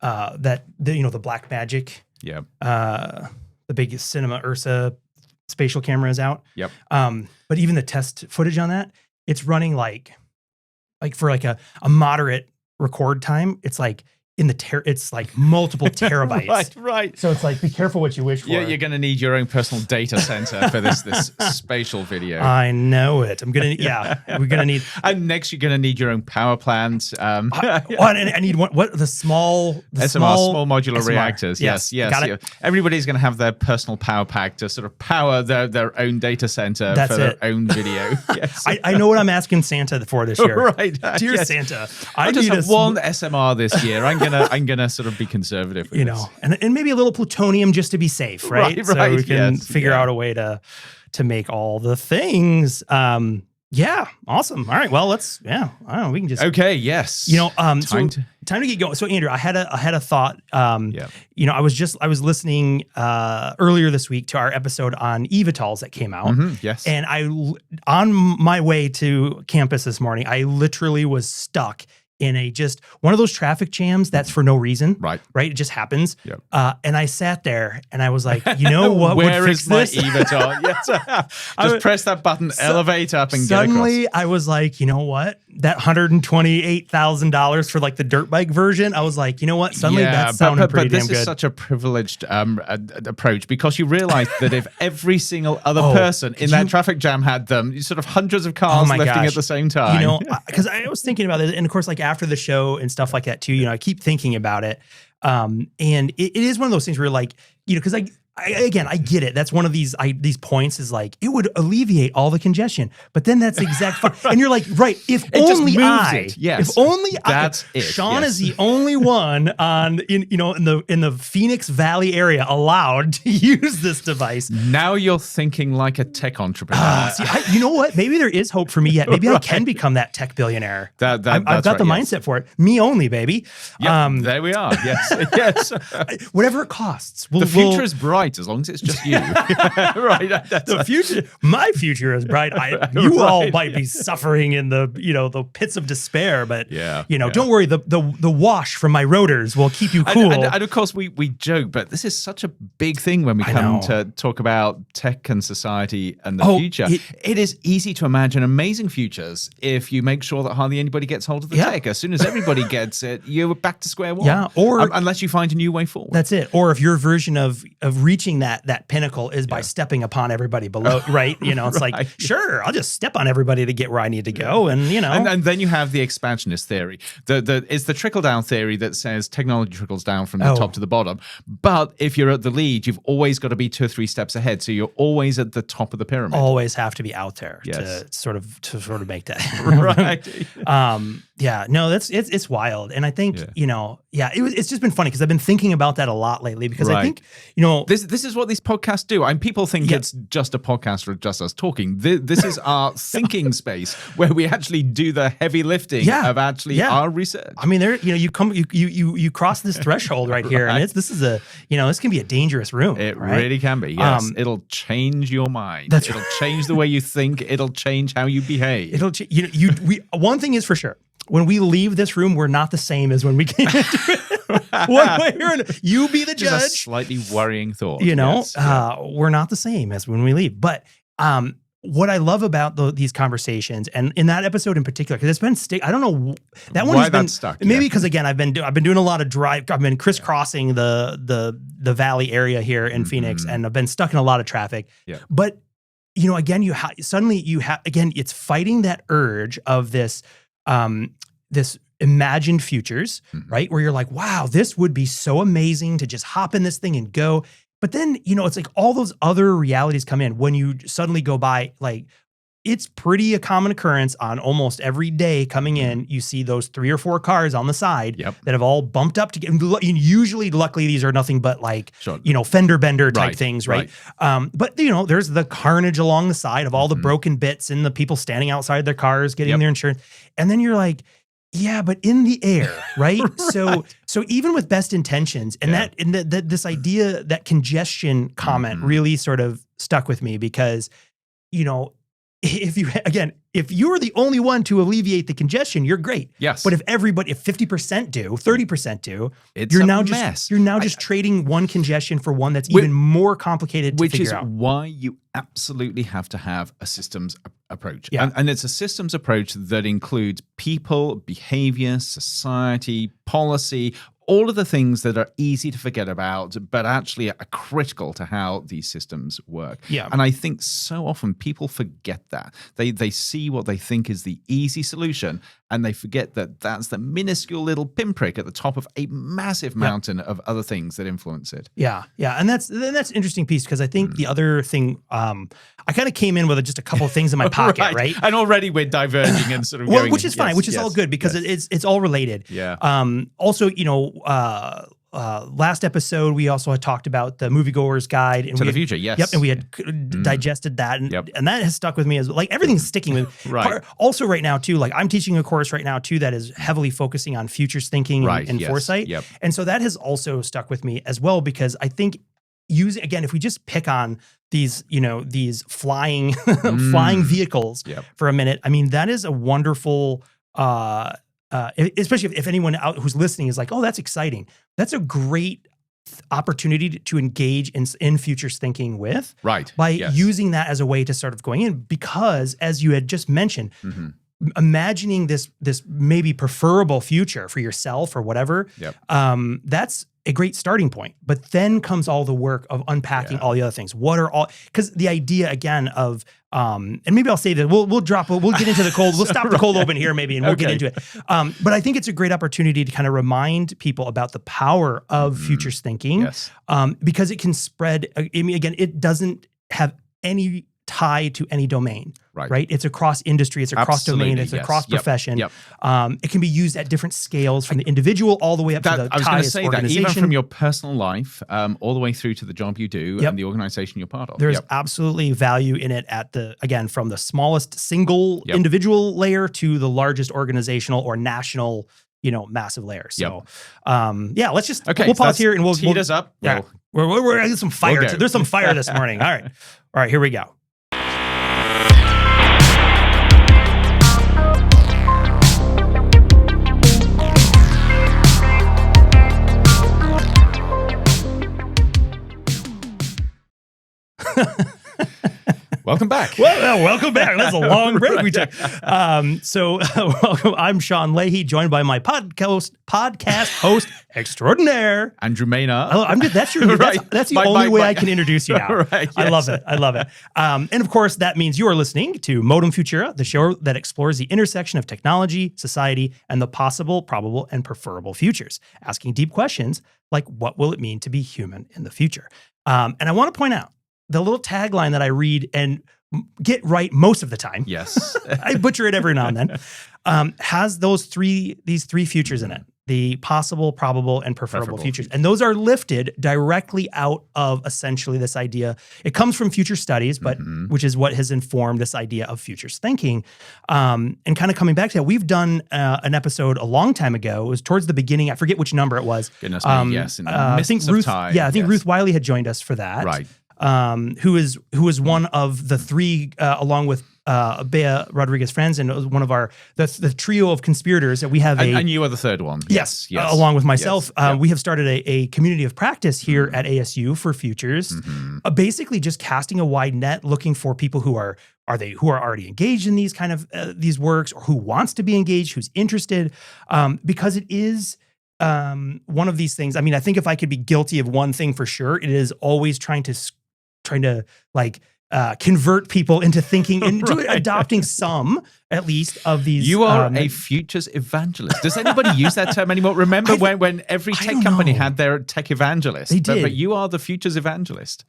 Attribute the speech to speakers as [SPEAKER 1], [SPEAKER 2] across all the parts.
[SPEAKER 1] the Black Magic,
[SPEAKER 2] Yep.
[SPEAKER 1] the big Cinema Ursa spatial camera is out.
[SPEAKER 2] Yep.
[SPEAKER 1] But even the test footage on that, it's running like for like a moderate record time, it's like it's like multiple terabytes.
[SPEAKER 2] Right.
[SPEAKER 1] So it's like, be careful what you wish for.
[SPEAKER 2] Yeah, you're going to need your own personal data center for this spatial video.
[SPEAKER 1] I know it. We're going to need.
[SPEAKER 2] And next, you're going to need your own power plant.
[SPEAKER 1] I need one. What the small
[SPEAKER 2] modular
[SPEAKER 1] SMR.
[SPEAKER 2] reactors. Yes.
[SPEAKER 1] Got it.
[SPEAKER 2] Everybody's going to have their personal power pack to sort of power their own data center for their own video. Yes.
[SPEAKER 1] I know what I'm asking Santa for this year.
[SPEAKER 2] Right.
[SPEAKER 1] Dear
[SPEAKER 2] yes.
[SPEAKER 1] Santa,
[SPEAKER 2] I just have one SMR this year. I'm gonna sort of be conservative with this.
[SPEAKER 1] and maybe a little plutonium just to be safe, right? So we can figure out a way to make all the things. Yeah, awesome. All right, well, I don't know, we can just
[SPEAKER 2] yes.
[SPEAKER 1] Time to get going. So Andrew, I had a thought. I was listening earlier this week to our episode on eVTOLs that came out.
[SPEAKER 2] Yes.
[SPEAKER 1] And on my way to campus this morning, I literally was stuck in just one of those traffic jams that's for no reason. Right. It just happens.
[SPEAKER 2] Yep.
[SPEAKER 1] And I sat there and I was like, you know what?
[SPEAKER 2] Where
[SPEAKER 1] would
[SPEAKER 2] is
[SPEAKER 1] fix
[SPEAKER 2] my
[SPEAKER 1] this?
[SPEAKER 2] eVTOL? Yes. Just press that button, elevate up, and
[SPEAKER 1] suddenly
[SPEAKER 2] get across.
[SPEAKER 1] I was like, you know what? That $128,000 for like the dirt bike version. I was like, you know what? Suddenly that sounded pretty damn good.
[SPEAKER 2] But this is such a privileged approach, because you realize that if every single other person in that traffic jam had them, sort of hundreds of cars lifting at the same time.
[SPEAKER 1] Because I was thinking about it, and of course, like after the show and stuff like that too, I keep thinking about it. And it is one of those things where like, because I get it. That's one of these points is like, it would alleviate all the congestion, but then that's the exact and you're like, right. If only
[SPEAKER 2] that's it.
[SPEAKER 1] Sean is the only one in the Phoenix Valley area allowed to use this device.
[SPEAKER 2] Now you're thinking like a tech entrepreneur.
[SPEAKER 1] You know what? Maybe there is hope for me yet. Maybe I can become that tech billionaire. I've got the mindset for it. Me only, baby.
[SPEAKER 2] Yep, there we are. Yes.
[SPEAKER 1] Whatever it costs.
[SPEAKER 2] The future is bright as long as it's just you. Right.
[SPEAKER 1] My future is bright. You all might be suffering in the pits of despair, but don't worry. The wash from my rotors will keep you cool.
[SPEAKER 2] And of course, we joke, but this is such a big thing when we come to talk about tech and society and the future. It is easy to imagine amazing futures if you make sure that hardly anybody gets hold of the tech. As soon as everybody gets it, you're back to square one.
[SPEAKER 1] Yeah, or
[SPEAKER 2] unless you find a new way forward.
[SPEAKER 1] That's it. Or if your version of reaching that pinnacle is by stepping upon everybody below, right? It's like, sure, I'll just step on everybody to get where I need to go. And,
[SPEAKER 2] And then you have the expansionist theory. It's the trickle-down theory that says technology trickles down from the top to the bottom. But if you're at the lead, you've always got to be 2 or 3 steps ahead. So you're always at the top of the pyramid.
[SPEAKER 1] Always have to be out there to sort of make that.
[SPEAKER 2] Right.
[SPEAKER 1] It's wild. And I think, it's just been funny because I've been thinking about that a lot lately because I think,
[SPEAKER 2] this is what these podcasts do. People think it's just a podcast or just us talking. This is our thinking space where we actually do the heavy lifting of our research.
[SPEAKER 1] I mean, you cross this threshold right here, and this can be a dangerous room.
[SPEAKER 2] It really can be. Yes, it'll change your mind. It'll change the way you think. It'll change how you behave.
[SPEAKER 1] One thing is for sure. When we leave this room, we're not the same as when we came into it. You be the judge.
[SPEAKER 2] Just a slightly worrying thought.
[SPEAKER 1] We're not the same as when we leave. But what I love about these conversations, and in that episode in particular, because it's been I don't know that one has been stuck. Maybe because again, I've been doing a lot of drive. I've been crisscrossing the Valley area here in Phoenix, and I've been stuck in a lot of traffic.
[SPEAKER 2] Yeah.
[SPEAKER 1] But again, it's fighting that urge of this imagined futures, right? Where you're like, wow, this would be so amazing to just hop in this thing and go. But then, it's like all those other realities come in when you suddenly go by, like, it's pretty a common occurrence on almost every day coming in. You see those 3 or 4 cars on the side that have all bumped up to get, usually, luckily, these are nothing but like, fender bender type things, right? But, there's the carnage along the side of all the broken bits and the people standing outside their cars getting their insurance. And then you're like, yeah, but in the air, right? So even with best intentions, and this idea, that congestion comment really sort of stuck with me because, if you're the only one to alleviate the congestion, you're great.
[SPEAKER 2] Yes.
[SPEAKER 1] But if 50% do, 30% do,
[SPEAKER 2] it's
[SPEAKER 1] you're
[SPEAKER 2] a
[SPEAKER 1] now
[SPEAKER 2] mess.
[SPEAKER 1] just trading one congestion for one that's even more complicated to figure out.
[SPEAKER 2] Which is why you absolutely have to have a systems approach.
[SPEAKER 1] Yeah.
[SPEAKER 2] And it's a systems approach that includes people, behavior, society, policy, all of the things that are easy to forget about, but actually are critical to how these systems work.
[SPEAKER 1] Yeah.
[SPEAKER 2] And I think so often people forget that. They see what they think is the easy solution, and they forget that that's the minuscule little pinprick at the top of a massive mountain of other things that influence it.
[SPEAKER 1] Yeah, yeah, and that's an interesting piece, because I think the other thing, I kind of came in with just a couple of things in my pocket, right?
[SPEAKER 2] And already we're diverging and sort of going,
[SPEAKER 1] which is fine, which is all good, because it's all related.
[SPEAKER 2] Yeah.
[SPEAKER 1] Also, last episode we also had talked about the moviegoer's guide
[SPEAKER 2] to the future. Yes.
[SPEAKER 1] Yep, and we had digested that, and that has stuck with me as like everything's sticking with.
[SPEAKER 2] Right.
[SPEAKER 1] Also, right now too, like I'm teaching a course right now too that is heavily focusing on futures thinking and foresight, and so that has also stuck with me as well, because I think if we just pick on these, these flying flying vehicles for a minute, I mean, that is a wonderful. Especially if anyone out who's listening is like, oh, that's exciting. That's a great opportunity to engage in futures thinking with, by using that as a way to sort of going in, because as you had just mentioned, imagining this maybe preferable future for yourself or whatever, that's a great starting point. But then comes all the work of unpacking all the other things. What are all, because the idea again of, and maybe I'll say that we'll get into the cold, we'll stop the cold open here maybe, and we'll get into it. But I think it's a great opportunity to kind of remind people about the power of futures thinking, because it can spread. I mean, again, it doesn't have any tie to any domain, right? It's across industry, it's across domain, it's across profession. It can be used at different scales, from the individual all the way up to the
[SPEAKER 2] I was going to say that even from your personal life, all the way through to the job you do and the organization you're part of.
[SPEAKER 1] There's absolutely value in it from the smallest single individual layer to the largest organizational or national, massive layer. So, let's just, we'll pause here and we'll
[SPEAKER 2] heat us up.
[SPEAKER 1] Yeah, we're getting some fire. There's some fire this morning. All right, here we go.
[SPEAKER 2] Welcome back.
[SPEAKER 1] Well, welcome back. That's a long break we took. Welcome. I'm Sean Leahy, joined by my podcast host extraordinaire,
[SPEAKER 2] Andrew Maynard.
[SPEAKER 1] That's the only way I can introduce you now. I love it. And of course, that means you are listening to Modem Futura, the show that explores the intersection of technology, society, and the possible, probable, and preferable futures, asking deep questions like, what will it mean to be human in the future? And I want to point out, the little tagline that I read and get right most of the time.
[SPEAKER 2] Yes.
[SPEAKER 1] I butcher it every now and then. Has these three futures in it: the possible, probable, and preferable futures. And those are lifted directly out of essentially this idea. It comes from future studies, but which is what has informed this idea of futures thinking. And kind of coming back to that, we've done an episode a long time ago. It was towards the beginning. I forget which number it was.
[SPEAKER 2] Goodness me, yes. In the midst of time.
[SPEAKER 1] Yeah, I think Ruth Wiley had joined us for that.
[SPEAKER 2] Right.
[SPEAKER 1] Who is one of the three, along with Bea Rodriguez Friends, and one of the trio of conspirators that we have.
[SPEAKER 2] And you are the third one. Yes.
[SPEAKER 1] Along with myself, we have started a community of practice here at ASU for futures, basically just casting a wide net, looking for people who are already engaged in these kind of these works, or who wants to be engaged, who's interested, because it is. One of these things. I mean, I think if I could be guilty of one thing for sure, it is always trying to convert people into thinking, into adopting some, at least, of these.
[SPEAKER 2] You are a futures evangelist. Does anybody use that term anymore? Remember when every tech company had their tech evangelist?
[SPEAKER 1] They did.
[SPEAKER 2] But you are the futures evangelist.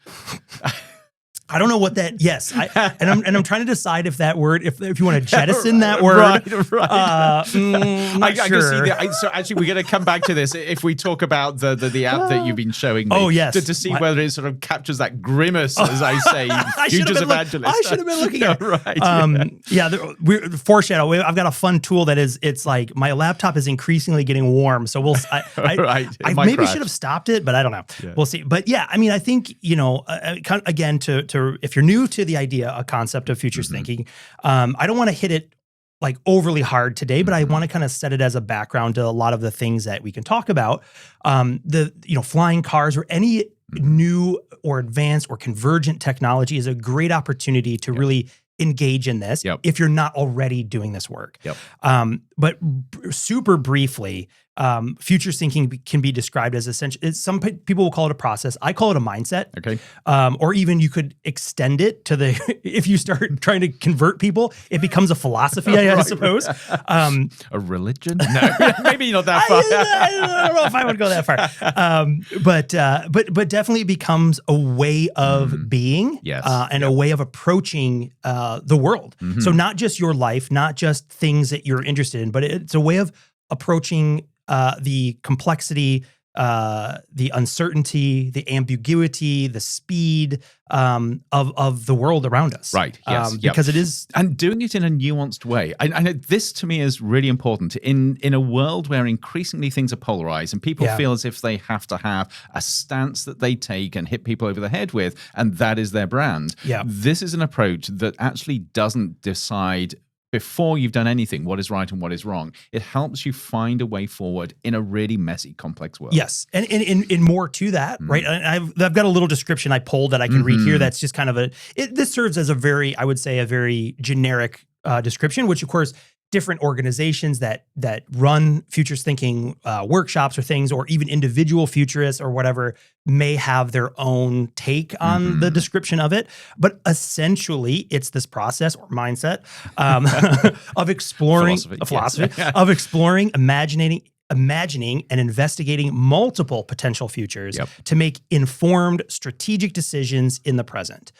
[SPEAKER 1] I don't know what that. Yes, I'm trying to decide if that word, if you want to jettison that word,
[SPEAKER 2] right.
[SPEAKER 1] Not
[SPEAKER 2] I
[SPEAKER 1] sure.
[SPEAKER 2] can see that. So actually, we're going to come back to this if we talk about the app that you've been showing me.
[SPEAKER 1] Oh yes,
[SPEAKER 2] to see whether it sort of captures that grimace, as I say, futures evangelist.
[SPEAKER 1] I should have been looking at it. We're foreshadow. I've got a fun tool that is. It's like my laptop is increasingly getting warm, so we'll. I maybe should have stopped it, but I don't know. Yeah. We'll see. But yeah, I mean, I think again to if you're new to the idea, a concept of futures thinking, I don't want to hit it like overly hard today, but I want to kind of set it as a background to a lot of the things that we can talk about. Flying cars or any new or advanced or convergent technology is a great opportunity to really engage in this if you're not already doing this work. But super briefly, futures thinking can be described as essentially, some people will call it a process. I call it a mindset.
[SPEAKER 2] Okay.
[SPEAKER 1] Or even you could extend it to if you start trying to convert people, it becomes a philosophy, I suppose.
[SPEAKER 2] A religion? No, maybe not that far.
[SPEAKER 1] I don't know if I would go that far. But definitely it becomes a way of being and a way of approaching the world. So not just your life, not just things that you're interested in, but it's a way of approaching the complexity, the uncertainty, the ambiguity, the speed of the world around us.
[SPEAKER 2] Right. Yes.
[SPEAKER 1] Because it is,
[SPEAKER 2] and doing it in a nuanced way. I know this to me is really important in a world where increasingly things are polarized and people feel as if they have to have a stance that they take and hit people over the head with, and that is their brand. This is an approach that actually doesn't decide before you've done anything what is right and what is wrong. It helps you find a way forward in a really messy, complex world.
[SPEAKER 1] Yes, and in more to that, right? And I've got a little description I pulled that I can read here. That's just kind of this serves as a very generic description, which of course different organizations that run futures thinking workshops or things, or even individual futurists or whatever, may have their own take on the description of it. But essentially, it's this process or mindset of exploring of exploring, imagining and investigating multiple potential futures to make informed strategic decisions in the present.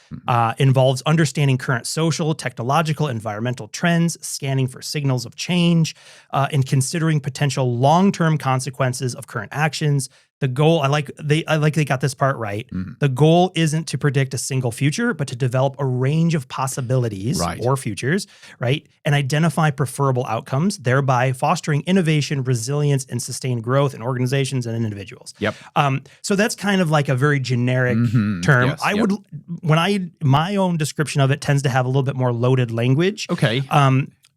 [SPEAKER 1] Involves understanding current social, technological, environmental trends, scanning for signals of change, and considering potential long-term consequences of current actions. The goal, they got this part right. The goal isn't to predict a single future, but to develop a range of possibilities or futures, right? And identify preferable outcomes, thereby fostering innovation, resilience, and sustained growth in organizations and individuals. So that's kind of like a very generic term. My own description of it tends to have a little bit more loaded language.
[SPEAKER 2] Okay.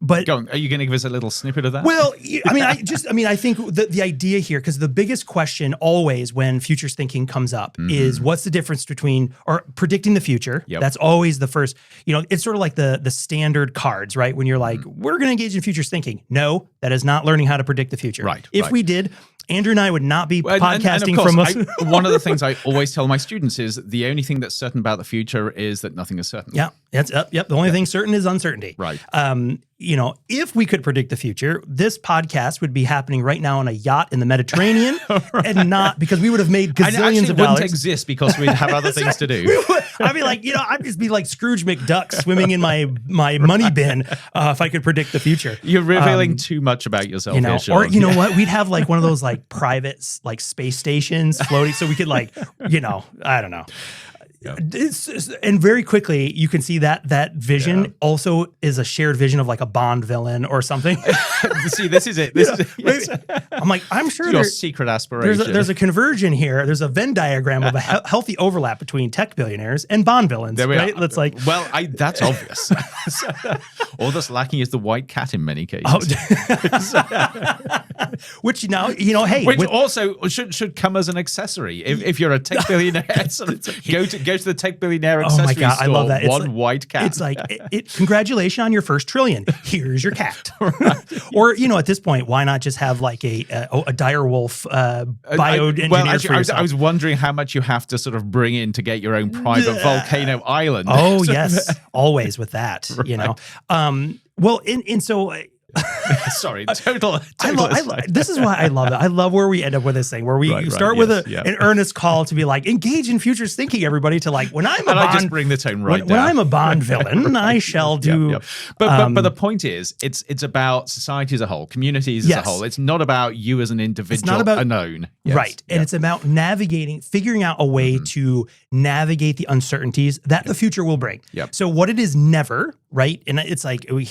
[SPEAKER 1] But
[SPEAKER 2] go on. Are you going to give us a little snippet of that?
[SPEAKER 1] Well, I think the idea here, because the biggest question always when futures thinking comes up is what's the difference between or predicting the future? That's always the first, it's sort of like the standard cards, right? When you're like, we're going to engage in futures thinking. No, that is not learning how to predict the future. If we did, Andrew and I would not be podcasting
[SPEAKER 2] and of course,
[SPEAKER 1] from us.
[SPEAKER 2] One of the things I always tell my students is the only thing that's certain about the future is that nothing is certain.
[SPEAKER 1] The only thing certain is uncertainty. If we could predict the future, this podcast would be happening right now on a yacht in the Mediterranean, and not because we would have made gazillions of dollars.
[SPEAKER 2] Wouldn't exist because we'd have other things to do.
[SPEAKER 1] I'd be like, I'd just be like Scrooge McDuck swimming in my money bin if I could predict the future.
[SPEAKER 2] You're revealing too much about yourself here, Sean.
[SPEAKER 1] Or what? We'd have like one of those like private like space stations floating, so we could like, I don't know. And very quickly, you can see that vision also is a shared vision of like a Bond villain or something.
[SPEAKER 2] See, this is it. Yes.
[SPEAKER 1] I'm like, I'm sure
[SPEAKER 2] your secret aspiration.
[SPEAKER 1] There's a conversion here. There's a Venn diagram of a healthy overlap between tech billionaires and Bond villains.
[SPEAKER 2] There we
[SPEAKER 1] right?
[SPEAKER 2] are.
[SPEAKER 1] That's like,
[SPEAKER 2] well, that's obvious. All that's lacking is the white cat in many cases.
[SPEAKER 1] Which hey,
[SPEAKER 2] which also should come as an accessory. If you're a tech billionaire, go to the tech billionaire accessory store. I love that. One white cat.
[SPEAKER 1] It's like, congratulations on your first trillion. Here's your cat. Or at this point, why not just have like a dire wolf bioengineered?
[SPEAKER 2] I was wondering how much you have to sort of bring in to get your own private volcano island.
[SPEAKER 1] Oh yes, always with that. So.
[SPEAKER 2] Sorry, total
[SPEAKER 1] this is why I love it. I love where we end up with this thing, where we start with an earnest call to be like, engage in futures thinking, everybody, to like, when I'm
[SPEAKER 2] I just bring the tone right down.
[SPEAKER 1] When I'm a Bond villain, I shall do.
[SPEAKER 2] But the point is, it's about society as a whole, communities as a whole. It's not about you as an individual, it's not about, alone.
[SPEAKER 1] Right. And it's about figuring out a way to navigate the uncertainties that the future will bring. So what it is never, right? And it's like, we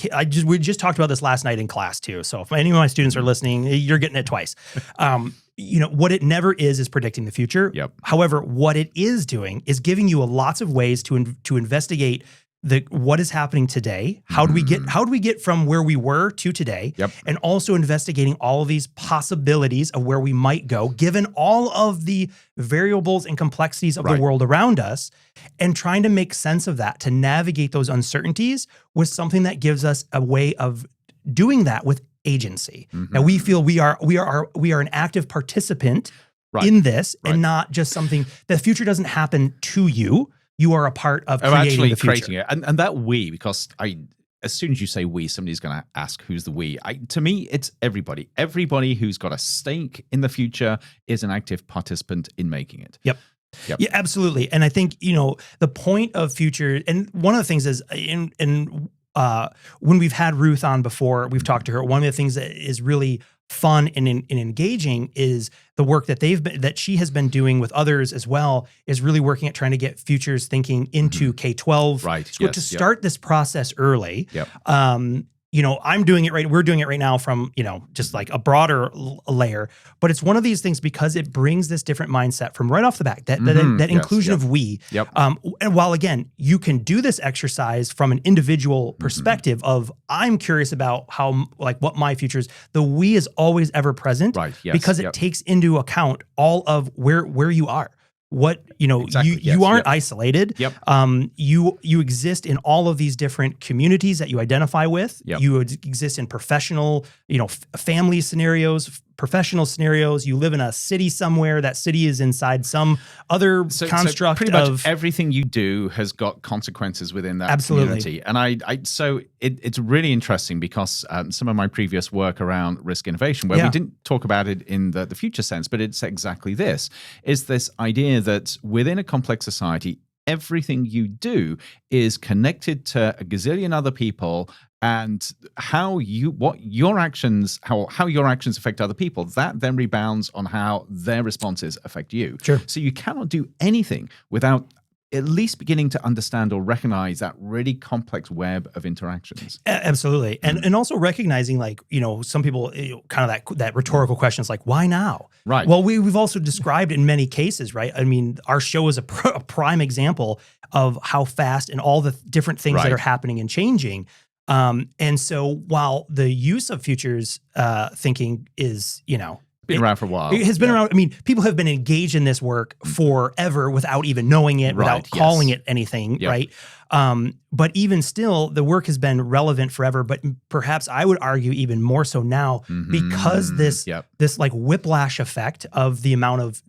[SPEAKER 1] just talked about this last night tonight in class too. So if any of my students are listening, you're getting it twice. What it never is predicting the future.
[SPEAKER 2] Yep.
[SPEAKER 1] However, what it is doing is giving you lots of ways to investigate what is happening today. How do we get from where we were to today?
[SPEAKER 2] Yep.
[SPEAKER 1] And also investigating all of these possibilities of where we might go, given all of the variables and complexities of the world around us, and trying to make sense of that, to navigate those uncertainties with something that gives us a way of doing that with agency. Now we feel we are an active participant in this, and not just something. The future doesn't happen to you. You are a part of creating the future.
[SPEAKER 2] Creating it. And that we, because as soon as you say we, somebody's going to ask who's the we. To me, it's everybody. Everybody who's got a stake in the future is an active participant in making it.
[SPEAKER 1] Yep. Yeah, absolutely. And I think, the point of future, and one of the things is when we've had Ruth on before, we've talked to her, one of the things that is really fun and engaging is the work that she has been doing with others as well, is really working at trying to get futures thinking into K-12.
[SPEAKER 2] Right.
[SPEAKER 1] So to start this process early,
[SPEAKER 2] Yep.
[SPEAKER 1] I'm doing it right. We're doing it right now from, just like a broader layer, but it's one of these things because it brings this different mindset from right off the back, that inclusion of we.
[SPEAKER 2] Yep.
[SPEAKER 1] And while again, you can do this exercise from an individual perspective of, I'm curious about what my future is, the we is always ever present, because it takes into account all of where you are. What you aren't isolated.
[SPEAKER 2] Yep.
[SPEAKER 1] You exist in all of these different communities that you identify with.
[SPEAKER 2] Yep.
[SPEAKER 1] You exist in professional, family scenarios, professional scenarios. You live in a city somewhere. That city is inside some other construct.
[SPEAKER 2] So pretty much everything you do has got consequences within that community. And so it's really interesting because some of my previous work around risk innovation, where we didn't talk about it in the future sense, but it's exactly this, is this idea that within a complex society, everything you do is connected to a gazillion other people, and how your actions affect other people, that then rebounds on how their responses affect you.
[SPEAKER 1] Sure.
[SPEAKER 2] So you cannot do anything without at least beginning to understand or recognize that really complex web of interactions.
[SPEAKER 1] Absolutely. And also recognizing, some people, kind of that rhetorical question is like, why now?
[SPEAKER 2] Right.
[SPEAKER 1] Well, we've also described in many cases, right? I mean, our show is a prime example of how fast and all the different things that are happening and changing. And so while the use of futures thinking is,
[SPEAKER 2] been around for a while.
[SPEAKER 1] It has been around. I mean, people have been engaged in this work forever without even knowing it, without calling it anything, right? But even still, the work has been relevant forever, but perhaps I would argue even more so now, because this like whiplash effect of the amount of,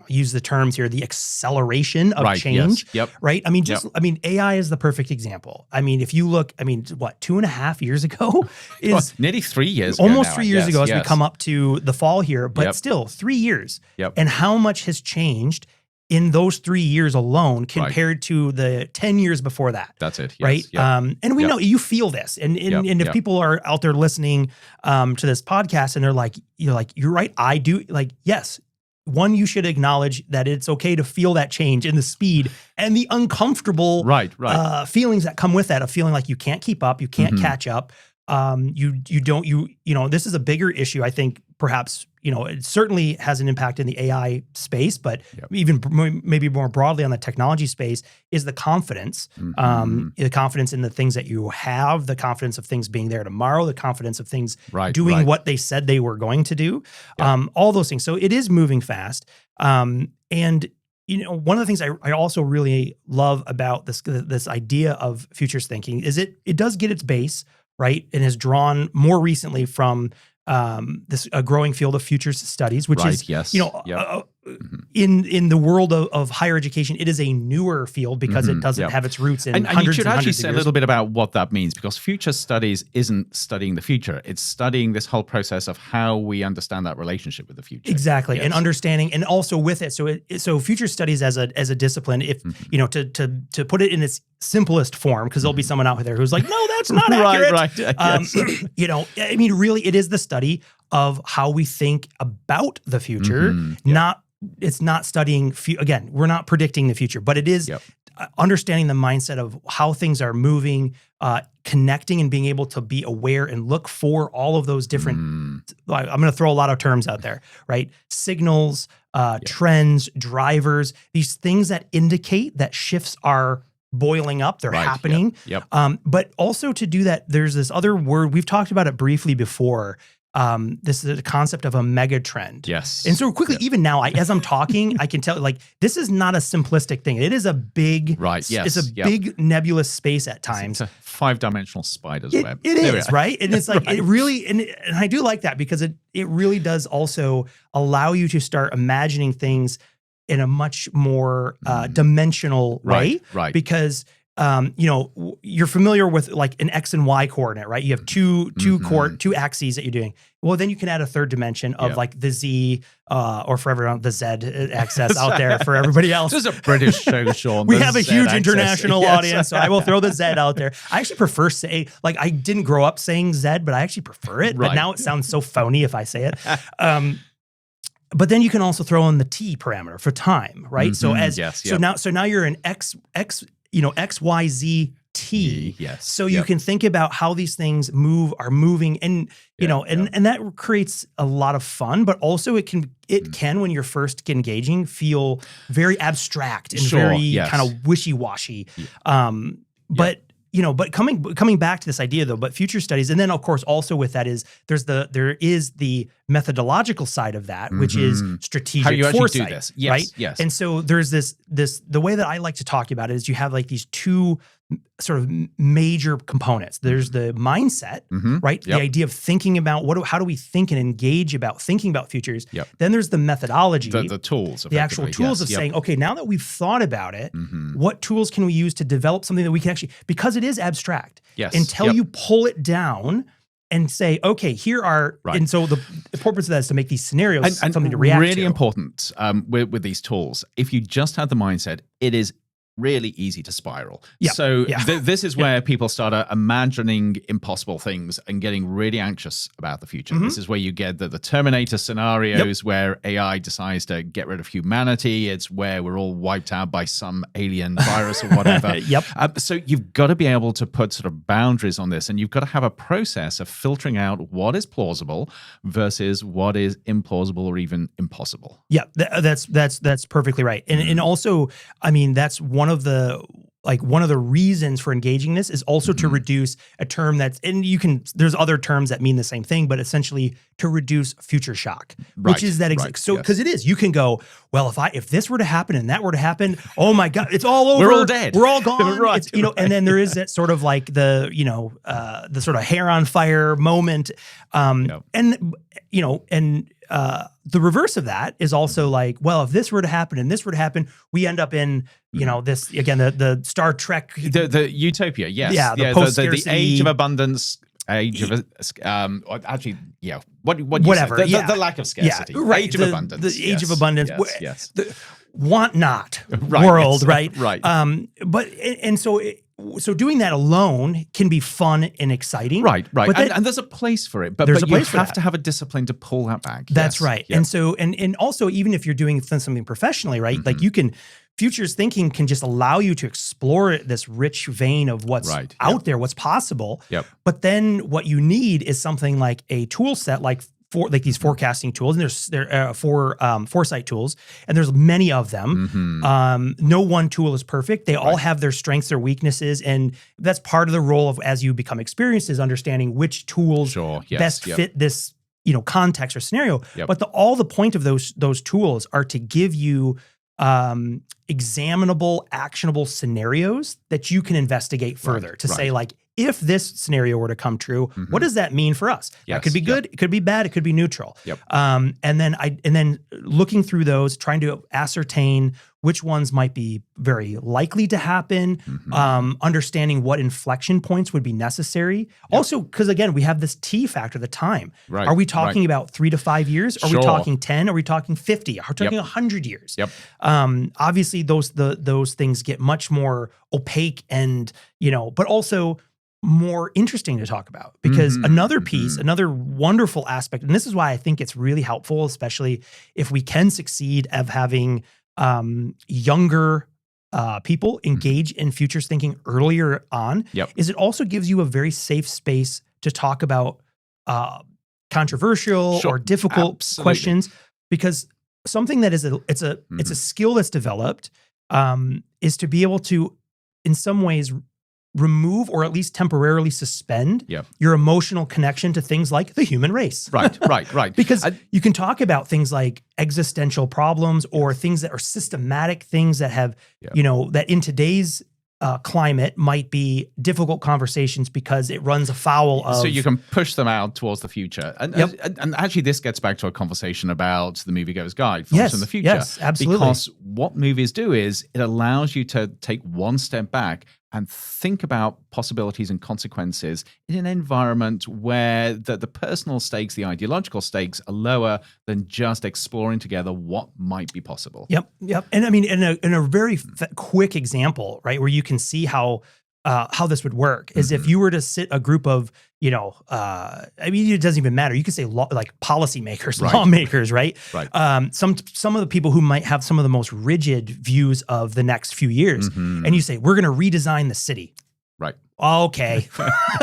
[SPEAKER 1] use the terms here, the acceleration of change, right? I mean, AI is the perfect example. I mean, if you look, 2.5 years ago is
[SPEAKER 2] nearly 3 years
[SPEAKER 1] almost
[SPEAKER 2] ago
[SPEAKER 1] 3 years ago as we come up to the fall here, but still 3 years. And how much has changed in those 3 years alone compared to the 10 years before that.
[SPEAKER 2] That's it. Yes,
[SPEAKER 1] right. And we know you feel this. And if people are out there listening to this podcast and they're like, you're right, I do. Like, yes. One, you should acknowledge that it's okay to feel that change in the speed and the uncomfortable feelings that come with that, of feeling like you can't keep up, you can't catch up. This is a bigger issue, I think, perhaps, it certainly has an impact in the AI space, but even maybe more broadly on the technology space is the confidence, the confidence in the things that you have, the confidence of things being there tomorrow, the confidence of things doing what they said they were going to do, all those things. So it is moving fast. And one of the things I also really love about this idea of futures thinking is it does get its base, right, and is drawn more recently from this growing field of futures studies, which is, in the world of higher education, it is a newer field because it doesn't have its roots in hundreds
[SPEAKER 2] and you should
[SPEAKER 1] and
[SPEAKER 2] actually
[SPEAKER 1] hundreds
[SPEAKER 2] say
[SPEAKER 1] of
[SPEAKER 2] a
[SPEAKER 1] years.
[SPEAKER 2] little bit about what that means, because future studies isn't studying the future. It's studying this whole process of how we understand that relationship with the future.
[SPEAKER 1] Exactly. And understanding, and also with it. So future studies as a discipline, if, to put it in its simplest form, because there'll be someone out there who's like, no, that's not accurate. Really, it is the study of how we think about the future, it's not studying, again, we're not predicting the future, but it is understanding the mindset of how things are moving, connecting and being able to be aware and look for all of those different, I'm going to throw a lot of terms out there, right? Signals, trends, drivers, these things that indicate that shifts are boiling up, they're happening. But also to do that, there's this other word, we've talked about it briefly before. This is the concept of a mega trend.
[SPEAKER 2] Yes.
[SPEAKER 1] And so quickly, even now, as I'm talking, I can tell, like, this is not a simplistic thing. It is a big, it's a big nebulous space at times.
[SPEAKER 2] It's a 5-dimensional spider's web.
[SPEAKER 1] It is, right? And it's like, it really, and I do like that because it really does also allow you to start imagining things in a much more dimensional way.
[SPEAKER 2] Right.
[SPEAKER 1] Because you're familiar with like an X and Y coordinate, right? You have two axes that you're doing. Well, then you can add a third dimension of like the Z, or for everyone, the Z axis out there for everybody else.
[SPEAKER 2] This is a British show, Sean.
[SPEAKER 1] We have a huge international audience, so I will throw the Z out there. I actually prefer I didn't grow up saying Z, but I actually prefer it. But now it sounds so phony if I say it. But then you can also throw in the T parameter for time, right? So now you're an X, Y, Z, T.
[SPEAKER 2] Yes.
[SPEAKER 1] So you can think about how these things are moving, and and that creates a lot of fun. But also it can when you're first engaging feel very abstract and very kind of wishy-washy. But coming back to this idea though, but future studies, and then of course also with that is there is the methodological side of that, which is strategic
[SPEAKER 2] how you
[SPEAKER 1] foresight,
[SPEAKER 2] actually do this. Yes,
[SPEAKER 1] right?
[SPEAKER 2] Yes.
[SPEAKER 1] And so there's the way that I like to talk about it is you have like these two sort of major components. There's the mindset, right? The idea of thinking about how do we think and engage about thinking about futures. Then there's the methodology,
[SPEAKER 2] the tools,
[SPEAKER 1] the actual tools of saying, okay, now that we've thought about it, what tools can we use to develop something that we can actually, because it is abstract, until you pull it down and say, okay, here are, and so the purpose of that is to make these scenarios something to react to.
[SPEAKER 2] Really important with these tools. If you just have the mindset, it is really easy to spiral. This is where people start imagining impossible things and getting really anxious about the future. This is where you get the Terminator scenarios where AI decides to get rid of humanity. It's where we're all wiped out by some alien virus or whatever. So you've got to be able to put sort of boundaries on this, and you've got to have a process of filtering out what is plausible versus what is implausible or even impossible.
[SPEAKER 1] That's perfectly right. And also, I mean, that's one of the reasons for engaging this is also to reduce a term there's other terms that mean the same thing, but essentially to reduce future shock, which is that because it is, you can go, well, if this were to happen and that were to happen, oh my God, it's all over.
[SPEAKER 2] We're all dead.
[SPEAKER 1] We're all gone. And then there is that sort of like the sort of hair on fire moment. The reverse of that is also like, well, if this were to happen and this were to happen, we end up in, this, again, the Star Trek.
[SPEAKER 2] The utopia, yes.
[SPEAKER 1] Yeah, the
[SPEAKER 2] age of abundance, whatever. The lack of scarcity. Age of abundance.
[SPEAKER 1] The age of abundance.
[SPEAKER 2] Yes.
[SPEAKER 1] The want not world, right? So doing that alone can be fun and exciting.
[SPEAKER 2] Right. But and there's a place for it, but you have to have a discipline to pull that back.
[SPEAKER 1] That's right. And so, and also, even if you're doing something professionally, right? Like futures thinking can just allow you to explore this rich vein of what's out there, what's possible. But then what you need is something like a tool set, like these forecasting tools, and there's Foresight tools, and there's many of them. No one tool is perfect. They all have their strengths, their weaknesses, and that's part of the role of, as you become experienced, is understanding which tools best fit this context or scenario. But all the point of those tools are to give you examinable, actionable scenarios that you can investigate further to say, like, if this scenario were to come true, what does that mean for us? That could be good, it could be bad, it could be neutral. And then looking through those, trying to ascertain which ones might be very likely to happen, understanding what inflection points would be necessary. Also, because again, we have this T factor, the time. Are we talking about 3 to 5 years? Are we talking 10? Are we talking 50? Are we talking 100 years? Obviously, those things get much more opaque and, but also more interesting to talk about, because another piece, another wonderful aspect, and this is why I think it's really helpful, especially if we can succeed of having younger people engage in futures thinking earlier on is it also gives you a very safe space to talk about controversial or difficult questions, because something that is it's a skill that's developed is to be able to, in some ways, remove or at least temporarily suspend your emotional connection to things like the human race.
[SPEAKER 2] Right.
[SPEAKER 1] Because you can talk about things like existential problems or things that are systematic things that have, that in today's climate might be difficult conversations because it runs afoul of.
[SPEAKER 2] So you can push them out towards the future. And actually this gets back to a conversation about the Moviegoer's Guide, Films in the Future.
[SPEAKER 1] Yes, absolutely.
[SPEAKER 2] Because what movies do is it allows you to take one step back and think about possibilities and consequences in an environment where the personal stakes, the ideological stakes are lower than just exploring together what might be possible.
[SPEAKER 1] Yep. And I mean, in a very quick example, right, where you can see how this would work is if you were to sit a group of, I mean, it doesn't even matter. You could say like policymakers, lawmakers, right? Some of the people who might have some of the most rigid views of the next few years, and you say, we're going to redesign the city.
[SPEAKER 2] Right.
[SPEAKER 1] Okay.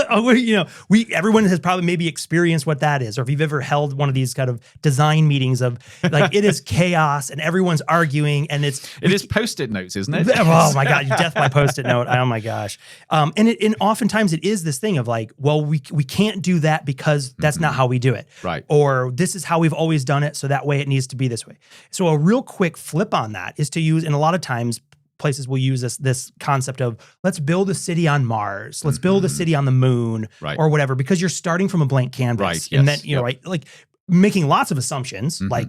[SPEAKER 1] Everyone has probably maybe experienced what that is. Or if you've ever held one of these kind of design meetings of like, it is chaos and everyone's arguing and it is
[SPEAKER 2] Post-it notes, isn't it?
[SPEAKER 1] Oh my God. Death by Post-it note. Oh my gosh. And oftentimes it is this thing of like, well, we can't do that because that's not how we do it.
[SPEAKER 2] Right.
[SPEAKER 1] Or this is how we've always done it. So that way it needs to be this way. So a real quick flip on that is to use, and a lot of times places will use this concept of let's build a city on Mars, let's build a city on the moon, or whatever, because you're starting from a blank canvas, and then like making lots of assumptions, like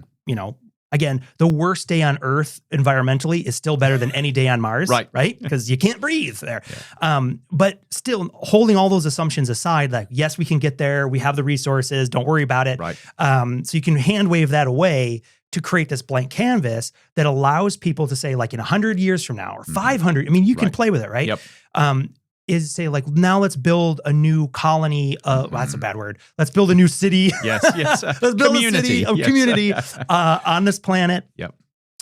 [SPEAKER 1] again, the worst day on Earth environmentally is still better than any day on Mars, right? Because you can't breathe there. But still, holding all those assumptions aside, like yes, we can get there, we have the resources, don't worry about it. So you can hand wave that away to create this blank canvas that allows people to say, like in 100 years from now or 500, I mean, you can play with it, right? Is say like, now let's build a new colony. That's a bad word. Let's build a new city.
[SPEAKER 2] Yes.
[SPEAKER 1] Let's build a city, a community on this planet. You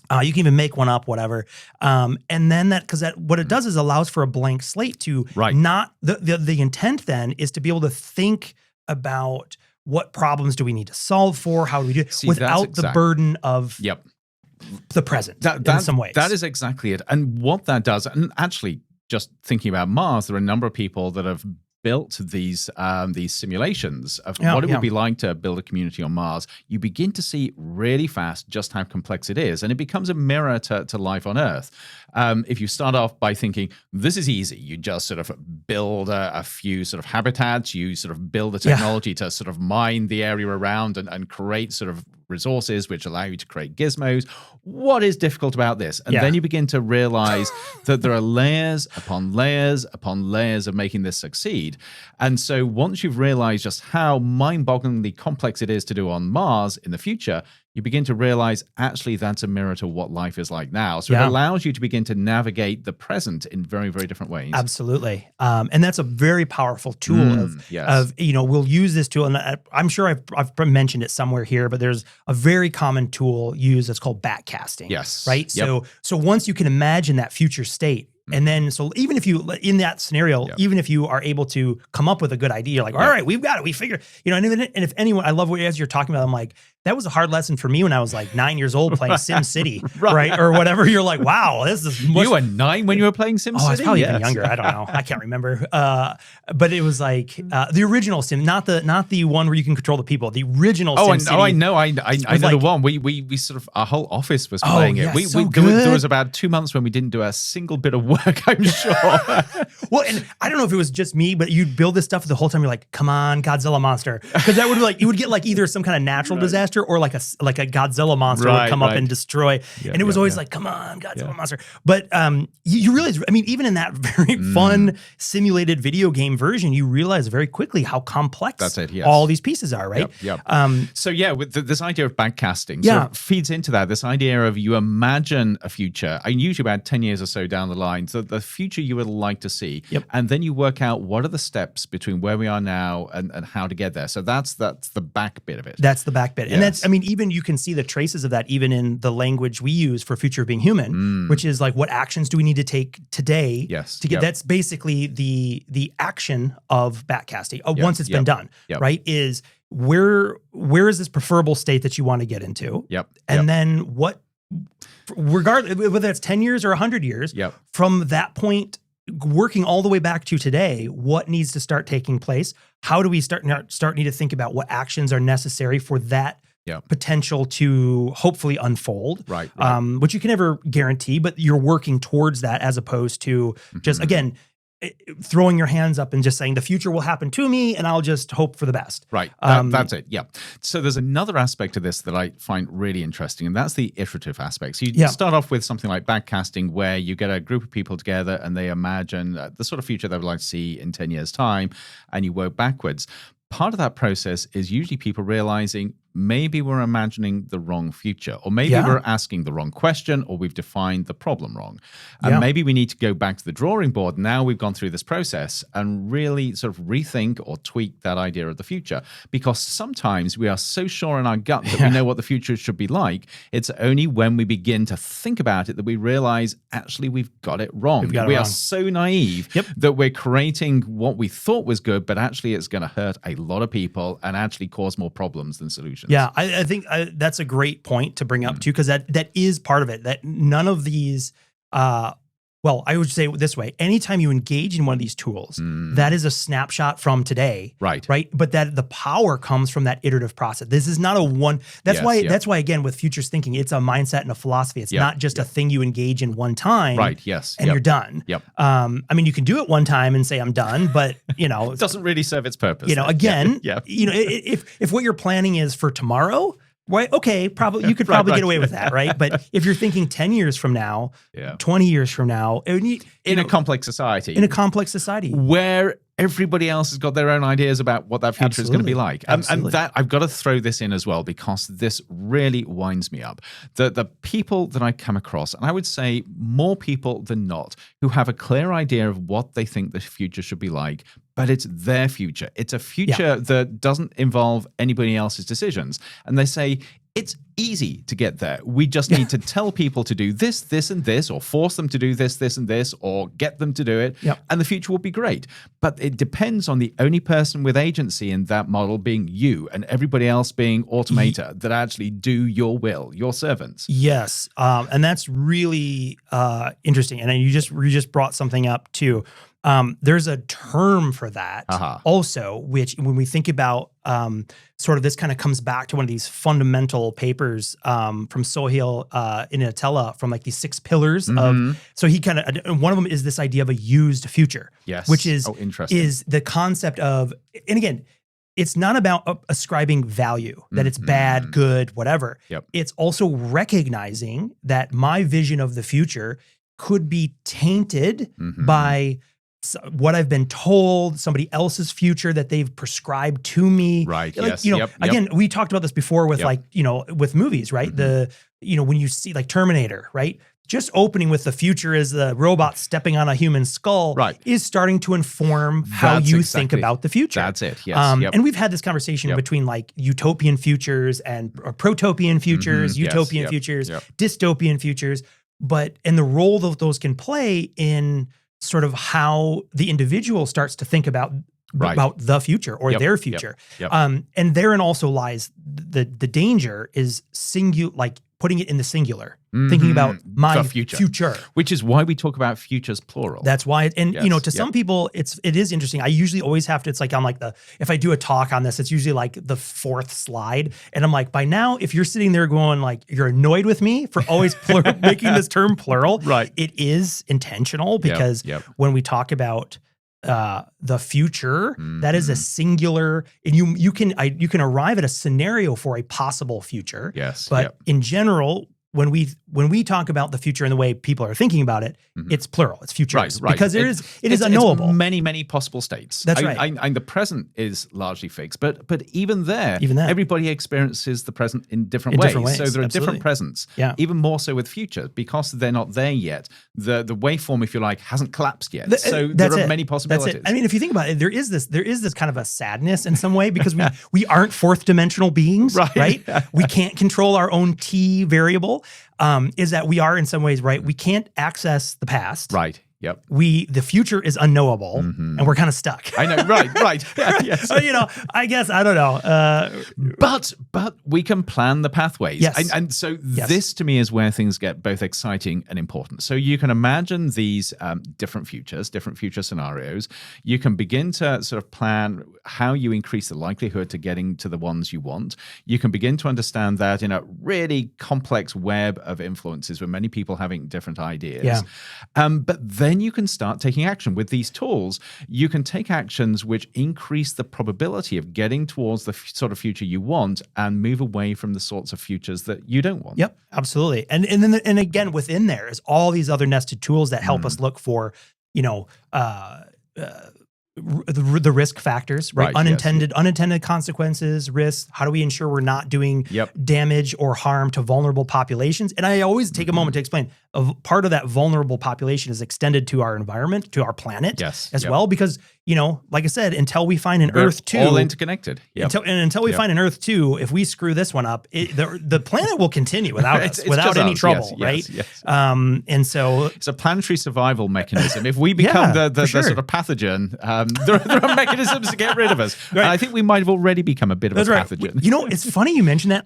[SPEAKER 1] can even make one up, whatever. And then because what it does is allows for a blank slate to not, the intent then is to be able to think about what problems do we need to solve for? How do we do it without the burden of the present in some ways?
[SPEAKER 2] That is exactly it. And what that does, and actually just thinking about Mars, there are a number of people that have built these simulations of what it would be like to build a community on Mars. You begin to see really fast just how complex it is, and it becomes a mirror to life on Earth. If you start off by thinking, this is easy, you just sort of build a few sort of habitats, you sort of build the technology to sort of mine the area around and create sort of resources which allow you to create gizmos. What is difficult about this? And then you begin to realize that there are layers upon layers upon layers of making this succeed. And so once you've realized just how mind-bogglingly complex it is to do on Mars in the future, you begin to realize actually that's a mirror to what life is like now. So it allows you to begin to navigate the present in very, very different ways.
[SPEAKER 1] Absolutely. And that's a very powerful tool of we'll use this tool. And I'm sure I've mentioned it somewhere here, but there's a very common tool used that's called backcasting.
[SPEAKER 2] Yes.
[SPEAKER 1] Right. So once you can imagine that future state, and then, so even if you, in that scenario, even if you are able to come up with a good idea, you're like, all right, we've got it, we figured, and if anyone, I love what as you're talking about, I'm like, that was a hard lesson for me when I was like 9 years old playing Sim City, right? Or whatever. You're like, wow, this is much.
[SPEAKER 2] You were 9 when you were playing Sim City?
[SPEAKER 1] I was probably even younger. I don't know. I can't remember. But it was like the original Sim, not the one where you can control the people. The original Sim City.
[SPEAKER 2] I know. I know like, the one. We sort of, our whole office was playing it. There was about 2 months when we didn't do a single bit of work, I'm sure.
[SPEAKER 1] Well, and I don't know if it was just me, but you'd build this stuff the whole time. You're like, come on, Godzilla monster. Because that would be like, you would get like either some kind of natural disaster or like a Godzilla monster would come up and destroy. And it was always like, come on, Godzilla monster. But you realize, I mean, even in that very fun simulated video game version, you realize very quickly how complex all these pieces are, right?
[SPEAKER 2] So with this idea of backcasting sort of feeds into that, this idea of you imagine a future, and usually about 10 years or so down the line, so the future you would like to see, and then you work out what are the steps between where we are now and how to get there. So that's the back bit of it.
[SPEAKER 1] That's the back bit. And that's, I mean, even you can see the traces of that even in the language we use for future of being human, which is like, what actions do we need to take today to get, that's basically the action of backcasting once it's been done, right? Is where is this preferable state that you want to get into? And then what, regardless, whether it's 10 years or 100 years, from that point, working all the way back to today, what needs to start taking place? How do we start need to think about what actions are necessary for that potential to hopefully unfold? Right. Which you can never guarantee, but you're working towards that as opposed to just, again, throwing your hands up and just saying the future will happen to me and I'll just hope for the best. Right.
[SPEAKER 2] That's it. Yeah. So there's another aspect of this that I find really interesting, and that's the iterative aspect. So you start off with something like backcasting, where you get a group of people together and they imagine the sort of future they would like to see in 10 years' time, and you work backwards. Part of that process is usually people realizing maybe we're imagining the wrong future, or maybe we're asking the wrong question, or we've defined the problem wrong. And maybe we need to go back to the drawing board. Now we've gone through this process and really sort of rethink or tweak that idea of the future. Because sometimes we are so sure in our gut that we know what the future should be like. It's only when we begin to think about it that we realize actually we've got it wrong. We are so naive that we're creating what we thought was good, but actually it's going to hurt a lot of people and actually cause more problems than solutions.
[SPEAKER 1] Yeah, I think that's a great point to bring up too, because that is part of it. That none of these, well, I would say it this way: anytime you engage in one of these tools, that is a snapshot from today, right? But that the power comes from that iterative process. This is not a one. That's why. That's why again, with futures thinking, it's a mindset and a philosophy. It's not just a thing you engage in one time, right? And you're done. I mean, you can do it one time and say I'm done, but you know,
[SPEAKER 2] it doesn't really serve its purpose.
[SPEAKER 1] You know, again, you know, if what your planning is for tomorrow. Right. Okay. Probably you could probably get away with that, right? But if you're thinking 10 years from now, 20 years from now,
[SPEAKER 2] in a complex society, where everybody else has got their own ideas about what that future is going to be like. And that I've got to throw this in as well, because this really winds me up. The people that I come across, and I would say more people than not, who have a clear idea of what they think the future should be like, but it's their future. It's a future that doesn't involve anybody else's decisions. And they say, it's easy to get there. We just need to tell people to do this, this, and this, or force them to do this, this, and this, or get them to do it, and the future will be great. But it depends on the only person with agency in that model being you, and everybody else being automata that actually do your will, your servants.
[SPEAKER 1] Yes, and that's really interesting. And you just brought something up too. There's a term for that also, which when we think about sort of this kind of comes back to one of these fundamental papers from Sohail Inatella from like these 6 pillars of, so he kind of, one of them is this idea of a used future, which is, is the concept of, and again, it's not about ascribing value, that it's bad, good, whatever. It's also recognizing that my vision of the future could be tainted by what I've been told, somebody else's future that they've prescribed to me. Right. Like, you know, again, we talked about this before with like, you know, with movies, right? The, you know, when you see like Terminator, right? Just opening with the future as the robot stepping on a human skull is starting to inform how you think about the future.
[SPEAKER 2] That's it. Yes.
[SPEAKER 1] And we've had this conversation between like utopian futures and protopian futures, utopian futures, dystopian futures, and the role that those can play in sort of how the individual starts to think about the future or their future. And therein also lies the danger is like putting it in the singular, thinking about my future.
[SPEAKER 2] Which is why we talk about futures plural.
[SPEAKER 1] That's why, you know, to some people, it is interesting. I usually always have to, it's like, I'm like if I do a talk on this, it's usually like the 4th slide. And I'm like, by now, if you're sitting there going like, you're annoyed with me for always making this term plural, it is intentional because when we talk about the future, that is a singular, and you can arrive at a scenario for a possible future. But in general, when we talk about the future and the way people are thinking about it, it's plural. It's futures.
[SPEAKER 2] Right.
[SPEAKER 1] Because it is unknowable.
[SPEAKER 2] It's many possible states.
[SPEAKER 1] That's right.
[SPEAKER 2] And the present is largely fixed, but even there, everybody experiences the present in different ways. So there are different presents.
[SPEAKER 1] Yeah.
[SPEAKER 2] Even more so with future, because they're not there yet. The waveform, if you like, hasn't collapsed yet. So there are many possibilities.
[SPEAKER 1] That's it. I mean, if you think about it, there is this kind of a sadness in some way because we aren't fourth dimensional beings, right? We can't control our own t variable. Is that we are in some ways, right? We can't access the past.
[SPEAKER 2] Right. Yep.
[SPEAKER 1] The future is unknowable, and we're kind of stuck.
[SPEAKER 2] I know. Right. Yes.
[SPEAKER 1] I guess I don't know.
[SPEAKER 2] But we can plan the pathways.
[SPEAKER 1] Yes.
[SPEAKER 2] And so this to me is where things get both exciting and important. So you can imagine these different future scenarios. You can begin to sort of plan how you increase the likelihood to getting to the ones you want. You can begin to understand that in a really complex web of influences with many people having different ideas.
[SPEAKER 1] Yeah.
[SPEAKER 2] But then you can start taking action. With these tools, you can take actions which increase the probability of getting towards the sort of future you want and move away from the sorts of futures that you don't want.
[SPEAKER 1] Yep, absolutely. And then again, within there is all these other nested tools that help us look for, the risk factors, right? Unintended consequences, risks. How do we ensure we're not doing damage or harm to vulnerable populations? And I always take a moment to explain. Part of that vulnerable population is extended to our environment, to our planet as well, because like I said, until we find an Earth 2,
[SPEAKER 2] all interconnected.
[SPEAKER 1] Until we find an Earth 2, if we screw this one up, the planet will continue without us, without any trouble, right? Yes. And so
[SPEAKER 2] it's a planetary survival mechanism. If we become the sort of pathogen, there are mechanisms to get rid of us. Right. And I think we might have already become a bit of a pathogen.
[SPEAKER 1] It's funny you mentioned that.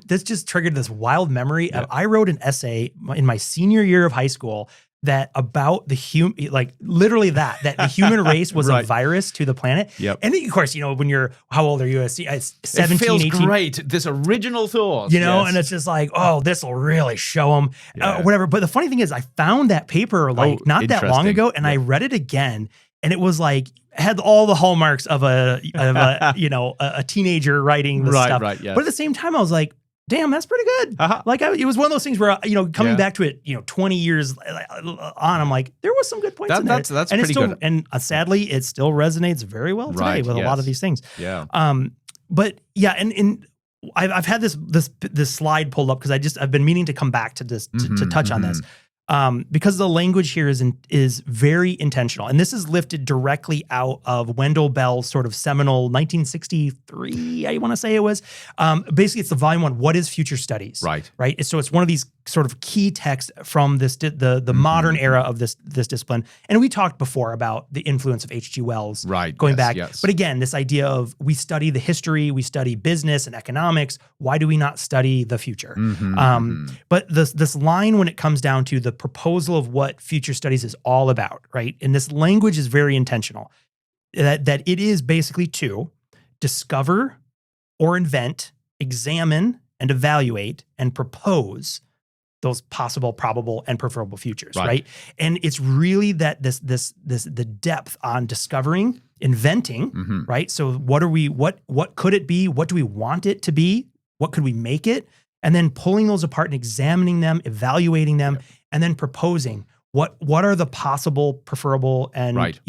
[SPEAKER 1] This just triggered this wild memory. I wrote an essay in my senior year of high school that about the literally that the human race was a virus to the planet.
[SPEAKER 2] Yep.
[SPEAKER 1] And of course, when you're, how old are you? It's 17,
[SPEAKER 2] it feels
[SPEAKER 1] 18.
[SPEAKER 2] Great. This original thought.
[SPEAKER 1] And it's just like, this will really show them whatever. But the funny thing is I found that paper not that long ago and I read it again and it was like, had all the hallmarks of a teenager writing this stuff. Right, yes. But at the same time, I was like, damn, that's pretty good. Like it was one of those things where, coming back to it, 20 years on, I'm like, there was some good points in there.
[SPEAKER 2] That's
[SPEAKER 1] and
[SPEAKER 2] pretty good.
[SPEAKER 1] And sadly, it still resonates very well today with a lot of these things.
[SPEAKER 2] Yeah.
[SPEAKER 1] But yeah, and I've had this slide pulled up because I've been meaning to come back to this to touch on this. Because the language here is very intentional. And this is lifted directly out of Wendell Bell's sort of seminal 1963, I want to say it was. Basically, it's the volume 1, What is Future Studies? Right. So it's one of these sort of key texts from this the modern era of this discipline. And we talked before about the influence of H.G. Wells going back. Yes. But again, this idea of we study the history, we study business and economics. Why do we not study the future? But this line when it comes down to the proposal of what future studies is all about, right? And this language is very intentional. That it is basically to discover or invent, examine and evaluate and propose those possible, probable, and preferable futures, right? And it's really that the depth on discovering, inventing, right? So what could it be? What do we want it to be? What could we make it? And then pulling those apart and examining them, evaluating them, and then proposing what are the possible, preferable, and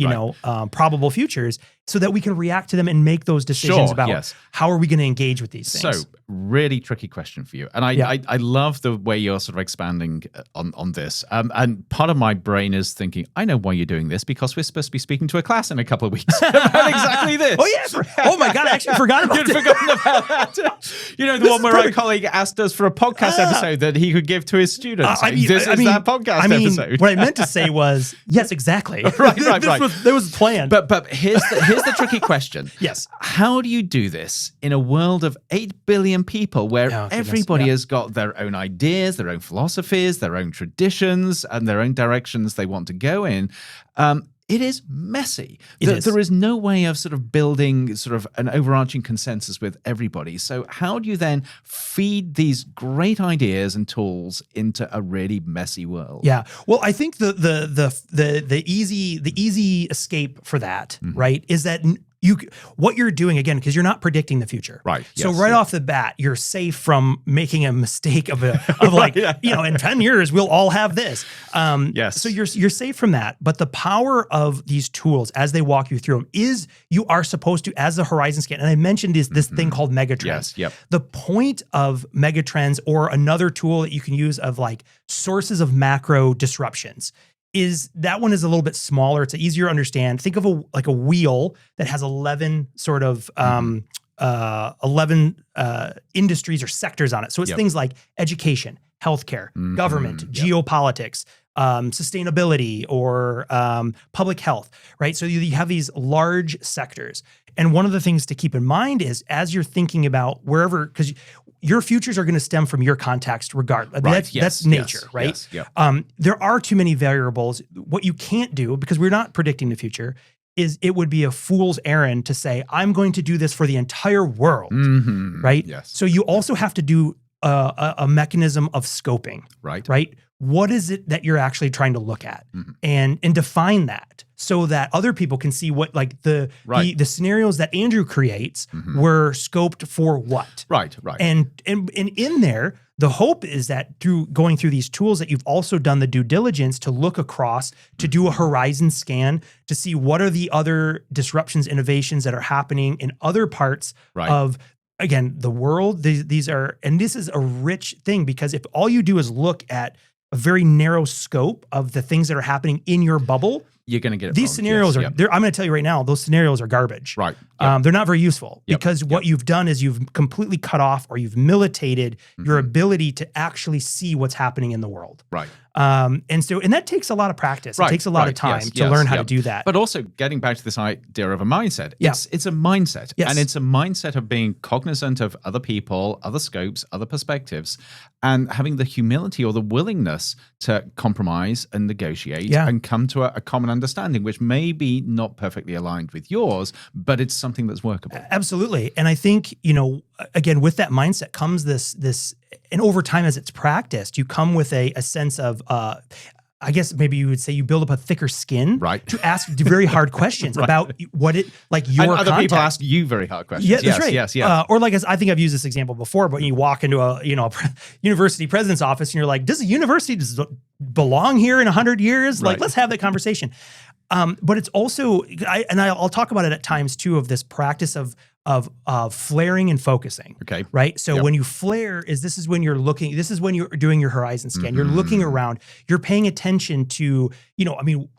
[SPEAKER 1] probable futures, so that we can react to them and make those decisions about how are we going to engage with these things.
[SPEAKER 2] So, really tricky question for you. And I love the way you're sort of expanding on this. And part of my brain is thinking, I know why you're doing this, because we're supposed to be speaking to a class in a couple of weeks about exactly this.
[SPEAKER 1] Oh, yeah. Oh, my God. I actually forgot about
[SPEAKER 2] You'd forgotten about that. The one where our colleague asked us for a podcast episode that he could give to his students. This is that podcast episode.
[SPEAKER 1] What I meant to say was, yes, exactly.
[SPEAKER 2] Right.
[SPEAKER 1] There was a plan.
[SPEAKER 2] But here's the tricky question.
[SPEAKER 1] Yes.
[SPEAKER 2] How do you do this in a world of 8 billion people where everybody has got their own ideas, their own philosophies, their own traditions, and their own directions they want to go in? It is messy. There is no way of sort of building sort of an overarching consensus with everybody. So how do you then feed these great ideas and tools into a really messy world?
[SPEAKER 1] Yeah. Well, I think the easy escape for that, right, is that what you're doing again, because you're not predicting the future.
[SPEAKER 2] Right.
[SPEAKER 1] So
[SPEAKER 2] Yes,
[SPEAKER 1] right off the bat, you're safe from making a mistake of like, in 10 years, we'll all have this.
[SPEAKER 2] Yes.
[SPEAKER 1] So you're safe from that. But the power of these tools as they walk you through them is you are supposed to, as the horizon scan, and I mentioned this thing called megatrends.
[SPEAKER 2] Yes. Yep.
[SPEAKER 1] The point of megatrends, or another tool that you can use of like sources of macro disruptions, is that one is a little bit smaller. It's easier to understand. Think of a wheel that has 11 sort of 11 industries or sectors on it. So it's things like education, healthcare, government, geopolitics, sustainability, or public health, right? So you have these large sectors. And one of the things to keep in mind is, as you're thinking about wherever, because your futures are going to stem from your context regardless.
[SPEAKER 2] Right.
[SPEAKER 1] That's nature, right?
[SPEAKER 2] Yes. Yep.
[SPEAKER 1] There are too many variables. What you can't do, because we're not predicting the future, is it would be a fool's errand to say, I'm going to do this for the entire world, right?
[SPEAKER 2] Yes.
[SPEAKER 1] So you also have to do a mechanism of scoping,
[SPEAKER 2] Right.
[SPEAKER 1] What is it that you're actually trying to look at, and define that, so that other people can see what, like the scenarios that Andrew creates were scoped for what.
[SPEAKER 2] Right.
[SPEAKER 1] And in there, the hope is that through going through these tools that you've also done the due diligence to look across, to do a horizon scan, to see what are the other disruptions, innovations that are happening in other parts of, again, the world. These are, and this is a rich thing, because if all you do is look at a very narrow scope of the things that are happening in your bubble,
[SPEAKER 2] you're going to get it
[SPEAKER 1] these
[SPEAKER 2] wrong.
[SPEAKER 1] scenarios
[SPEAKER 2] Yes,
[SPEAKER 1] I'm going to tell you right now, those scenarios are garbage.
[SPEAKER 2] Right.
[SPEAKER 1] They're not very useful, because what you've done is you've completely cut off, or you've militated your ability to actually see what's happening in the world.
[SPEAKER 2] Right.
[SPEAKER 1] And that takes a lot of practice. It takes a lot of time to learn how to do that.
[SPEAKER 2] But also getting back to this idea of a mindset. It's a mindset.
[SPEAKER 1] Yes.
[SPEAKER 2] And it's a mindset of being cognizant of other people, other scopes, other perspectives, and having the humility or the willingness to compromise and negotiate and come to a common understanding, which may be not perfectly aligned with yours, but it's something that's workable.
[SPEAKER 1] Absolutely. And I think, again, with that mindset comes this, and over time as it's practiced, you come with a sense of, I guess maybe you would say you build up a thicker skin to ask very hard questions about what it, like your
[SPEAKER 2] and other
[SPEAKER 1] context.
[SPEAKER 2] people ask you very hard questions.
[SPEAKER 1] Yeah, that's right.
[SPEAKER 2] Yes.
[SPEAKER 1] Or like, I think I've used this example before, but when you walk into a university president's office and you're like, does a university belong here in 100 years? Like, let's have that conversation. But it's also, I'll talk about it at times too, of this practice of flaring and focusing. Okay. Right. So when you flare, this is when you're doing your horizon scan. You're looking around, you're paying attention to,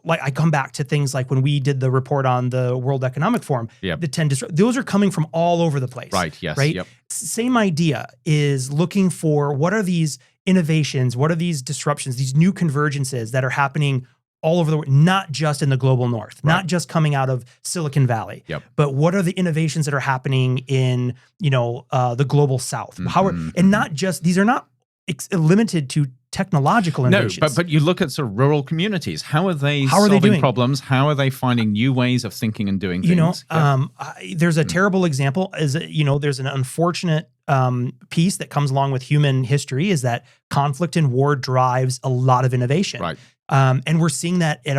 [SPEAKER 1] like I come back to things like when we did the report on the World Economic Forum, the 10 those are coming from all over the place. Right. Yes. Right. Yep. Same idea is looking for what are these innovations, what are these disruptions, these new convergences that are happening all over the world, not just in the global north, not just coming out of Silicon Valley, but what are the innovations that are happening in, the global south? And not just, these are not limited to technological innovations.
[SPEAKER 2] No, but you look at sort of rural communities. How are they solving problems? How are they finding new ways of thinking and doing things?
[SPEAKER 1] There's a terrible example, there's an unfortunate piece that comes along with human history, is that conflict and war drives a lot of innovation. Right. And we're seeing that at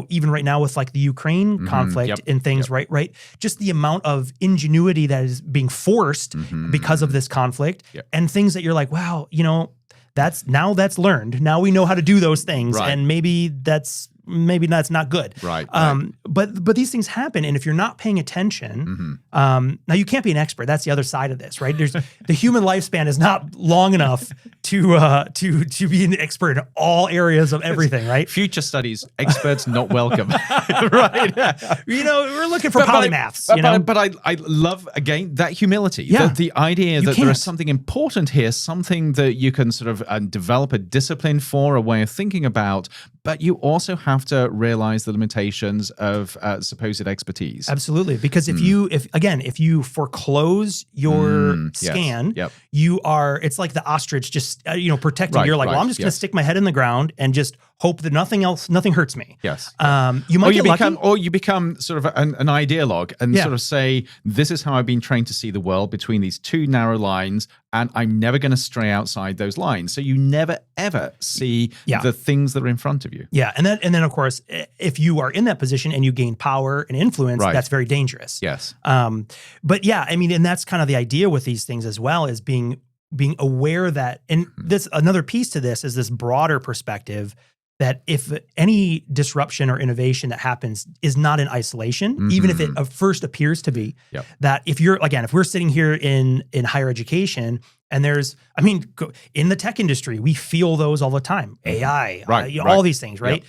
[SPEAKER 1] even right now with like the Ukraine conflict and things, right? Just the amount of ingenuity that is being forced because of this conflict and things that you're like, wow, that's learned. Now we know how to do those things, and maybe that's not good. Right. But these things happen, and if you're not paying attention, now you can't be an expert. That's the other side of this, right? The human lifespan is not long enough to be an expert in all areas of everything, right?
[SPEAKER 2] Future studies, experts not welcome. Right.
[SPEAKER 1] We're looking for polymaths.
[SPEAKER 2] But I love, again, that humility. The idea that there is something important here, something that you can sort of develop a discipline for, a way of thinking about, but you also have to realize the limitations of supposed expertise.
[SPEAKER 1] Absolutely, because if you foreclose your scan, you are. It's like the ostrich just protecting. You're like, well, I'm just going to stick my head in the ground and just hope that nothing hurts me.
[SPEAKER 2] Yes.
[SPEAKER 1] You might get lucky.
[SPEAKER 2] Or you become sort of an ideologue and sort of say, this is how I've been trained to see the world between these two narrow lines, and I'm never going to stray outside those lines. So you never, ever see the things that are in front of you.
[SPEAKER 1] Yeah. And then, of course, if you are in that position and you gain power and influence, that's very dangerous.
[SPEAKER 2] Yes.
[SPEAKER 1] But yeah, I mean, and that's kind of the idea with these things as well, is being aware that, and this another piece to this is this broader perspective that if any disruption or innovation that happens is not in isolation, even if it first appears to be, that if we're sitting here in higher education and in the tech industry, we feel those all the time, AI, all these things, right?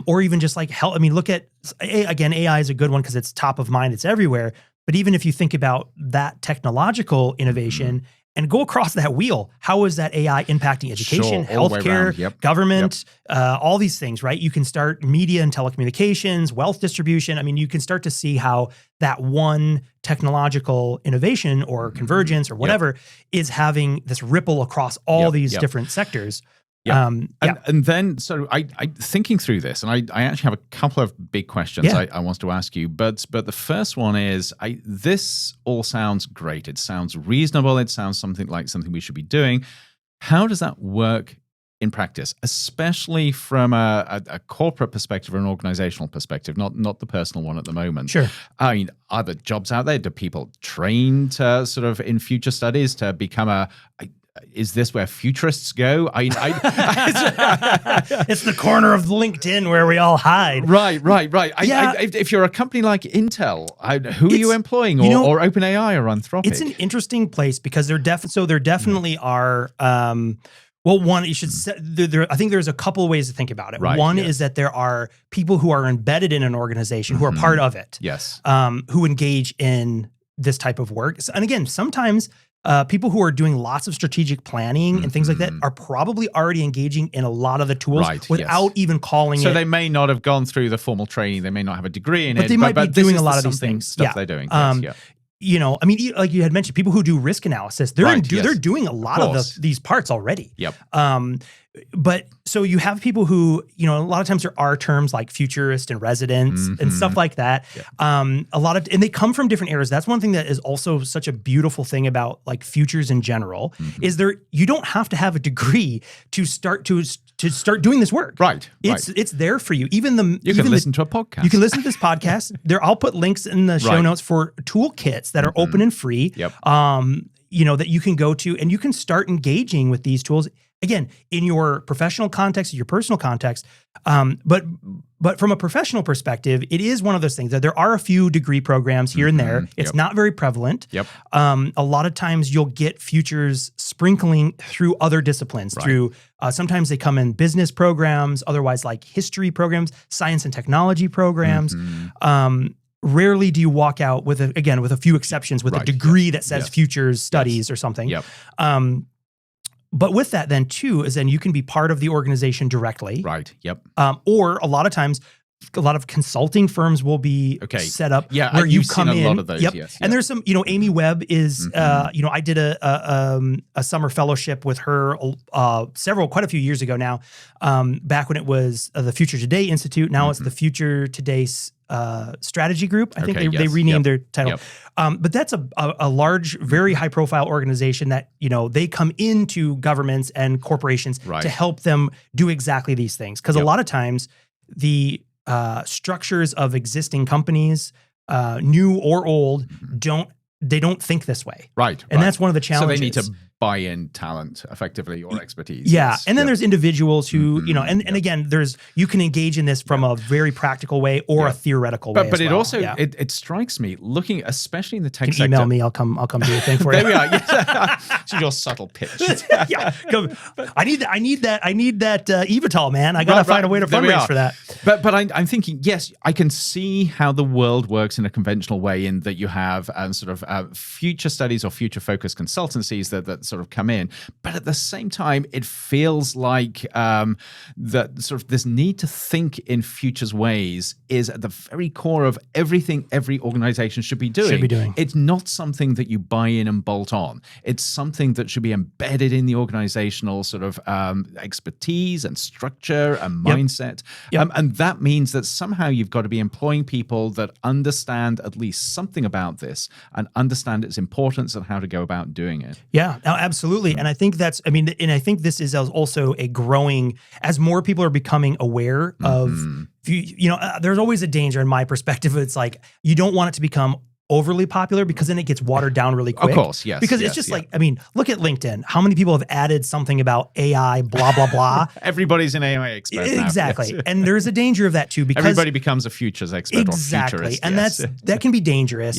[SPEAKER 1] Or even just like health. I mean, look at, again, AI is a good one because it's top of mind, it's everywhere. But even if you think about that technological innovation, and go across that wheel, how is that AI impacting education, healthcare, government, all these things, right? You can start media and telecommunications, wealth distribution. I mean, you can start to see how that one technological innovation or convergence or whatever is having this ripple across all these different sectors.
[SPEAKER 2] And then, so I thinking through this, and I actually have a couple of big questions I want to ask you. But the first one is, this all sounds great. It sounds reasonable. It sounds something we should be doing. How does that work in practice, especially from a corporate perspective or an organizational perspective, not the personal one at the moment?
[SPEAKER 1] Sure.
[SPEAKER 2] I mean, are there jobs out there? Do people train to sort of in future studies to become is this where futurists go? It's
[SPEAKER 1] the corner of LinkedIn where we all hide.
[SPEAKER 2] Right. If you're a company like Intel, who are you employing, or OpenAI or Anthropic?
[SPEAKER 1] It's an interesting place because there definitely are. Well, one, you should. I think there's a couple of ways to think about it. One is that there are people who are embedded in an organization who are part of it.
[SPEAKER 2] Yes.
[SPEAKER 1] Who engage in this type of work, and again, sometimes. People who are doing lots of strategic planning and things like that are probably already engaging in a lot of the tools without even calling it.
[SPEAKER 2] So they may not have gone through the formal training. They may not have a degree in it.
[SPEAKER 1] But they might be doing a lot of these things.
[SPEAKER 2] Stuff they're doing.
[SPEAKER 1] You know, I mean, like you had mentioned, people who do risk analysis, they're doing a lot of these parts already.
[SPEAKER 2] Yep.
[SPEAKER 1] But so you have people who, a lot of times there are terms like futurist and residents and stuff like that.
[SPEAKER 2] Yep.
[SPEAKER 1] And they come from different eras. That's one thing that is also such a beautiful thing about like futures in general is you don't have to have a degree to start doing this work.
[SPEAKER 2] Right.
[SPEAKER 1] It's there for you. You can
[SPEAKER 2] listen to a podcast.
[SPEAKER 1] You can listen to this podcast. I'll put links in the show notes for toolkits that are open and free.
[SPEAKER 2] Yep.
[SPEAKER 1] That you can go to and you can start engaging with these tools. Again, in your professional context, your personal context, but from a professional perspective, it is one of those things that there are a few degree programs here and there. It's not very prevalent.
[SPEAKER 2] Yep.
[SPEAKER 1] A lot of times you'll get futures sprinkling through other disciplines. Through sometimes they come in business programs, otherwise like history programs, science and technology programs. Rarely do you walk out with a few exceptions, with a degree that says futures studies or something.
[SPEAKER 2] Yep.
[SPEAKER 1] But with that then too, is then you can be part of the organization directly.
[SPEAKER 2] Right. Yep.
[SPEAKER 1] Or a lot of times, a lot of consulting firms will be set up where you come in.
[SPEAKER 2] A lot of those, yes.
[SPEAKER 1] And there's some, Amy Webb is, I did a summer fellowship with her quite a few years ago now, back when it was the Future Today Institute. Now it's the Future Today Strategy Group. I think they renamed their title. But that's a large, very high profile organization that, they come into governments and corporations to help them do exactly these things. Because a lot of times the structures of existing companies, new or old, don't think this way.
[SPEAKER 2] Right.
[SPEAKER 1] And that's one of the challenges.
[SPEAKER 2] So they need to buy in talent effectively or expertise.
[SPEAKER 1] Yeah. And then there's individuals who, and again, you can engage in this from a very practical way or a theoretical way.
[SPEAKER 2] But it also, it strikes me looking, especially in the tech sector.
[SPEAKER 1] Email me. I'll come do a thing for you.
[SPEAKER 2] There we are. It's your subtle pitch.
[SPEAKER 1] I need that eVTOL, man. I got to find a way to fundraise for that.
[SPEAKER 2] But I'm thinking, yes, I can see how the world works in a conventional way in that you have sort of future studies or future focused consultancies that sort of come in. But at the same time, it feels like that sort of this need to think in futures ways is at the very core of everything every organization should be doing. It's not something that you buy in and bolt on. It's something that should be embedded in the organizational sort of expertise and structure and mindset. And that means that somehow you've got to be employing people that understand at least something about this and understand its importance and how to go about doing it.
[SPEAKER 1] Yeah, no, absolutely. And I think that's, I mean, and I think this is also a growing, as more people are becoming aware of, there's always a danger in my perspective. It's like, you don't want it to become overly popular because then it gets watered down really quick.
[SPEAKER 2] Of course, yes.
[SPEAKER 1] Because it's just like, I mean, look at LinkedIn. How many people have added something about AI, blah, blah, blah?
[SPEAKER 2] Everybody's an AI expert now.
[SPEAKER 1] Exactly. Yes. And there's a danger of that too, because
[SPEAKER 2] everybody becomes a futures expert or futurist.
[SPEAKER 1] And that can be dangerous.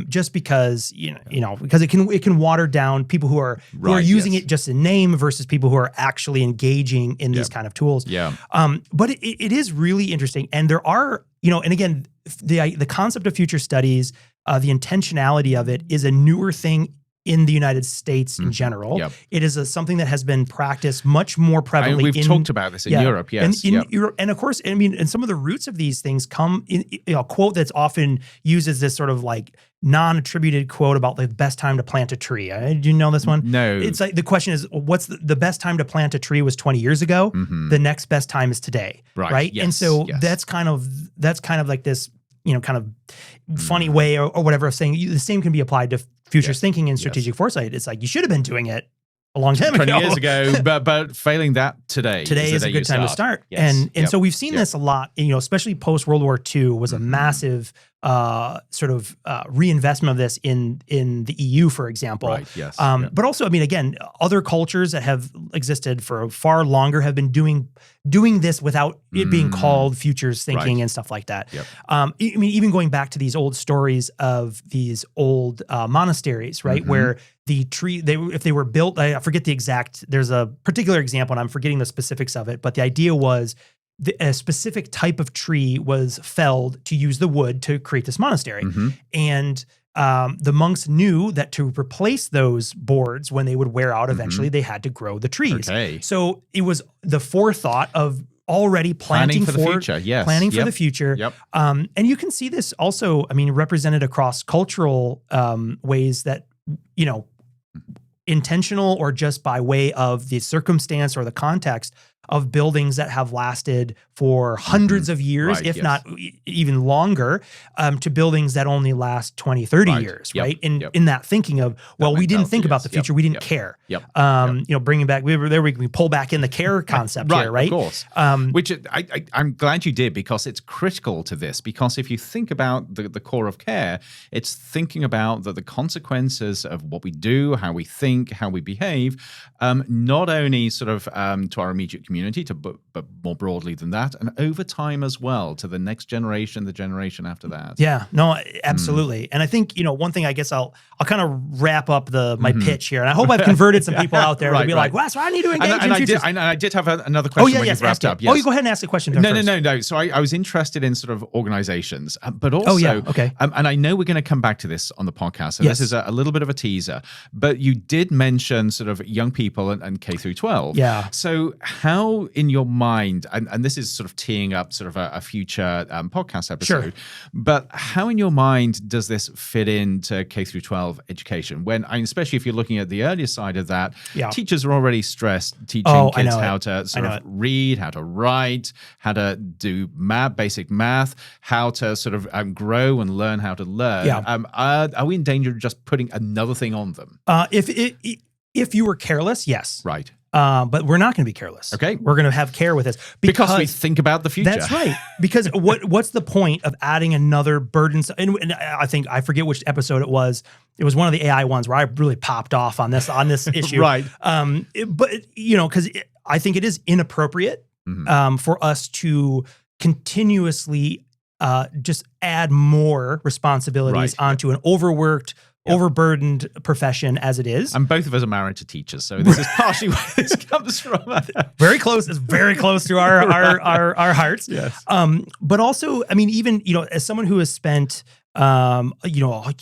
[SPEAKER 1] Just because, because it can water down people who are using it just in name versus people who are actually engaging in these kind of tools. But it is really interesting. And there are, and again, the concept of future studies, the intentionality of it is a newer thing in the United States in general. It is something that has been practiced much more prevalently.
[SPEAKER 2] We've talked about this in Europe, yes.
[SPEAKER 1] And in Europe, and of course, I mean, and some of the roots of these things come in a quote that's often used as this sort of like non-attributed quote about the best time to plant a tree. Do you know this one?
[SPEAKER 2] No.
[SPEAKER 1] It's like the question is, what's the best time to plant a tree was 20 years ago. The next best time is today, right?
[SPEAKER 2] Yes,
[SPEAKER 1] and so that's kind of like this, kind of funny way or whatever of saying the same can be applied to futures thinking and strategic foresight. It's like, you should have been doing it a long time
[SPEAKER 2] 20
[SPEAKER 1] ago.
[SPEAKER 2] years ago, but failing that today
[SPEAKER 1] is a good time to start. And so we've seen this a lot, especially post World War II was a massive sort of reinvestment of this in the EU, for example. But also, I mean, again, other cultures that have existed for far longer have been doing this without it being called futures thinking and stuff like that. I mean, even going back to these old stories of these old monasteries, right, where the tree, if they were built, I forget the exact, there's a particular example and I'm forgetting the specifics of it, but the idea was a specific type of tree was felled to use the wood to create this monastery. And the monks knew that to replace those boards when they would wear out eventually, they had to grow the trees. So it was the forethought of already planning for the future. Planning for the future. And you can see this also, I mean, represented across cultural ways that, intentional or just by way of the circumstance or the context of buildings that have lasted for hundreds of years, if not even longer, to buildings that only last 20, 30 years, right? In that thinking of, well, we didn't think about the future. We didn't care. Bringing back, we pull back in the care concept here, right?
[SPEAKER 2] Of course. Which I'm glad you did, because it's critical to this. Because if you think about the core of care, it's thinking about the consequences of what we do, how we think, how we behave, not only sort of to our immediate community, but more broadly than that, and over time as well to the next generation, the generation after that. Yeah, no, absolutely. And I think, one thing I guess I'll kind of wrap up my pitch here, and I hope I've converted some people out there to be like, Wes, I need to engage in futures. I did have another question when you've wrapped up.
[SPEAKER 1] Oh, you go ahead and ask the question.
[SPEAKER 2] No. So I was interested in sort of organizations, but also, and I know we're going to come back to this on the podcast, so this is a little bit of a teaser, but you did mention sort of young people and K through 12. So how in your mind, and this is sort of teeing up sort of a future podcast episode, but how in your mind does this fit into K through 12 education? When, especially if you're looking at the earlier side of that, teachers are already stressed teaching kids how to sort of read, how to write, how to do basic math, how to sort of grow and learn how to learn. Are we in danger of just putting another thing on them? If you were careless, yes. Right. But we're not going to be careless. Okay. We're going to have care with this. Because we think about the future. That's right. Because what's the point of adding another burden? And I forget which episode it was. It was one of the AI ones where I really popped off on this issue. Right. But, because I think it is inappropriate for us to continuously just add more responsibilities onto an overworked, overburdened profession as it is. And both of us are married to teachers, so this is partially where this comes from. Very close. It's very close to our hearts. Yes. But also, I mean, even, as someone who has spent, a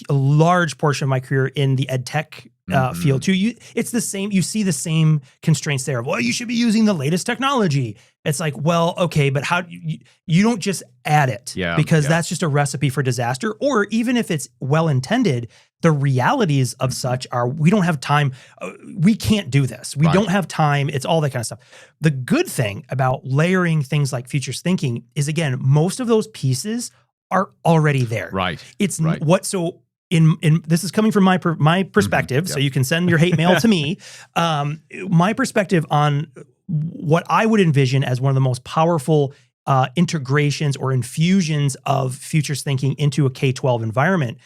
[SPEAKER 2] large portion of my career in the ed tech
[SPEAKER 1] field too. It's the same. You see the same constraints there. Well, you should be using the latest technology. It's like, well, okay, but how you don't just add it because that's just a recipe for disaster. Or even if it's well intended, the realities of such are we don't have time. We can't do this. We don't have time. It's all that kind of stuff. The good thing about layering things like futures thinking is, again, most of those pieces are already there.
[SPEAKER 2] Right.
[SPEAKER 1] It's what so. In this is coming from my perspective, so you can send your hate mail to me. My perspective on what I would envision as one of the most powerful integrations or infusions of futures thinking into a K-12 environment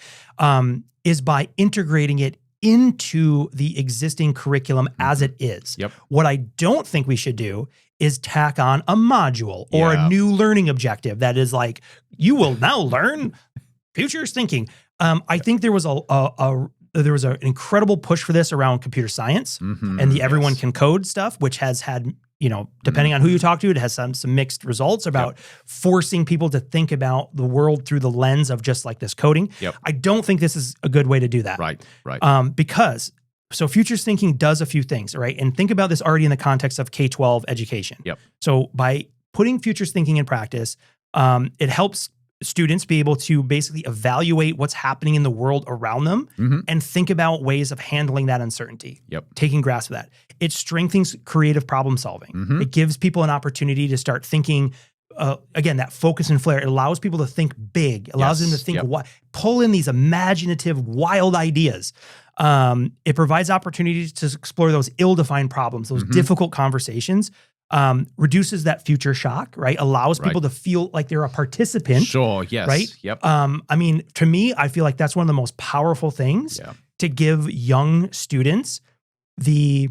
[SPEAKER 1] is by integrating it into the existing curriculum as it is. What I don't think we should do is tack on a module or a new learning objective that is like, you will now learn futures thinking. I think there was an incredible push for this around computer science and the everyone can code stuff, which has had, depending on who you talk to, it has some mixed results about forcing people to think about the world through the lens of just like this coding. I don't think this is a good way to do that. Because futures thinking does a few things, right? And think about this already in the context of K-12 education. So by putting futures thinking in practice, it helps students be able to basically evaluate what's happening in the world around them and think about ways of handling that uncertainty, taking grasp of that. It strengthens creative problem solving. It gives people an opportunity to start thinking, again, that focus and flair. It allows people to think big, allows them to think, pull in these imaginative, wild ideas. It provides opportunities to explore those ill-defined problems, those difficult conversations. Reduces that future shock, right? Allows people to feel like they're a participant. Right? I mean, to me, I feel like that's one of the most powerful things to give young students the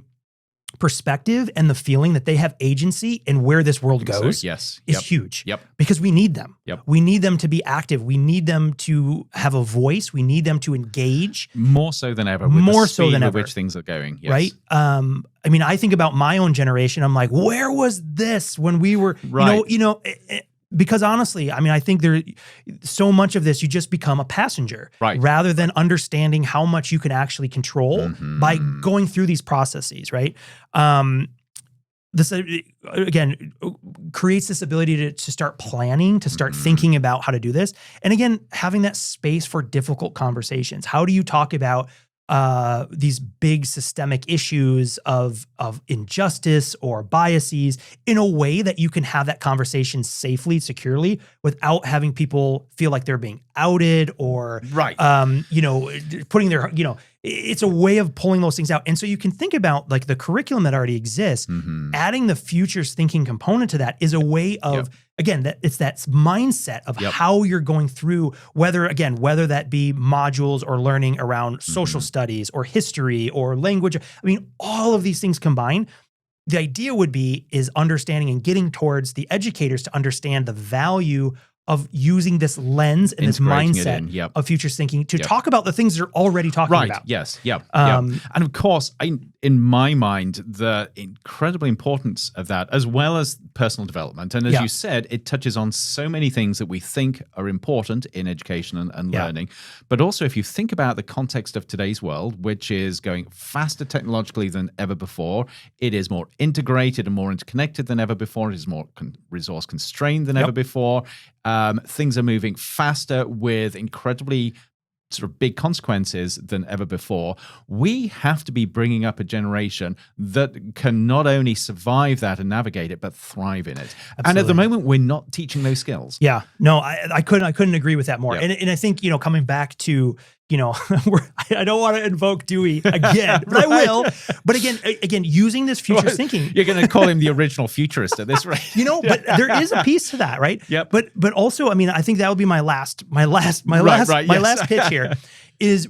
[SPEAKER 1] perspective and the feeling that they have agency in where this world goes is huge. Because we need them. We need them to be active. We need them to have a voice. We need them to engage.
[SPEAKER 2] More so than ever. More so than ever. Which things are going.
[SPEAKER 1] Right? I mean, I think about my own generation. I'm like, where was this when we were, because honestly, I mean, I think so much of this, you just become a passenger rather than understanding how much you can actually control by going through these processes, right? This, again, creates this ability to start planning, to start thinking about how to do this. And again, having that space for difficult conversations. How do you talk about these big systemic issues of injustice or biases in a way that you can have that conversation safely, securely, without having people feel like they're being outed or, putting their, it's a way of pulling those things out. And so you can think about like the curriculum that already exists, adding the futures thinking component to that is a way of, again, it's that mindset of how you're going through, whether that be modules or learning around social studies or history or language. I mean, all of these things combined, the idea is understanding and getting towards the educators to understand the value of using this lens and this mindset of futures thinking to talk about the things they're already talking about.
[SPEAKER 2] And of course, in my mind, the incredible importance of that, as well as personal development. And as you said, it touches on so many things that we think are important in education and learning. But also, if you think about the context of today's world, which is going faster technologically than ever before, it is more integrated and more interconnected than ever before. It is more resource constrained than ever before. Things are moving faster with incredibly sort of big consequences than ever before. We have to be bringing up a generation that can not only survive that and navigate it, but thrive in it. Absolutely. And at the moment, we're not teaching those skills.
[SPEAKER 1] Yeah, no, I couldn't agree with that more. And I think, coming back to, I don't want to invoke Dewey again, but I will. But again, using this futures thinking,
[SPEAKER 2] you're going to call him the original futurist at this rate.
[SPEAKER 1] But there is a piece to that, right? But also, I mean, I think that would be my last pitch here is,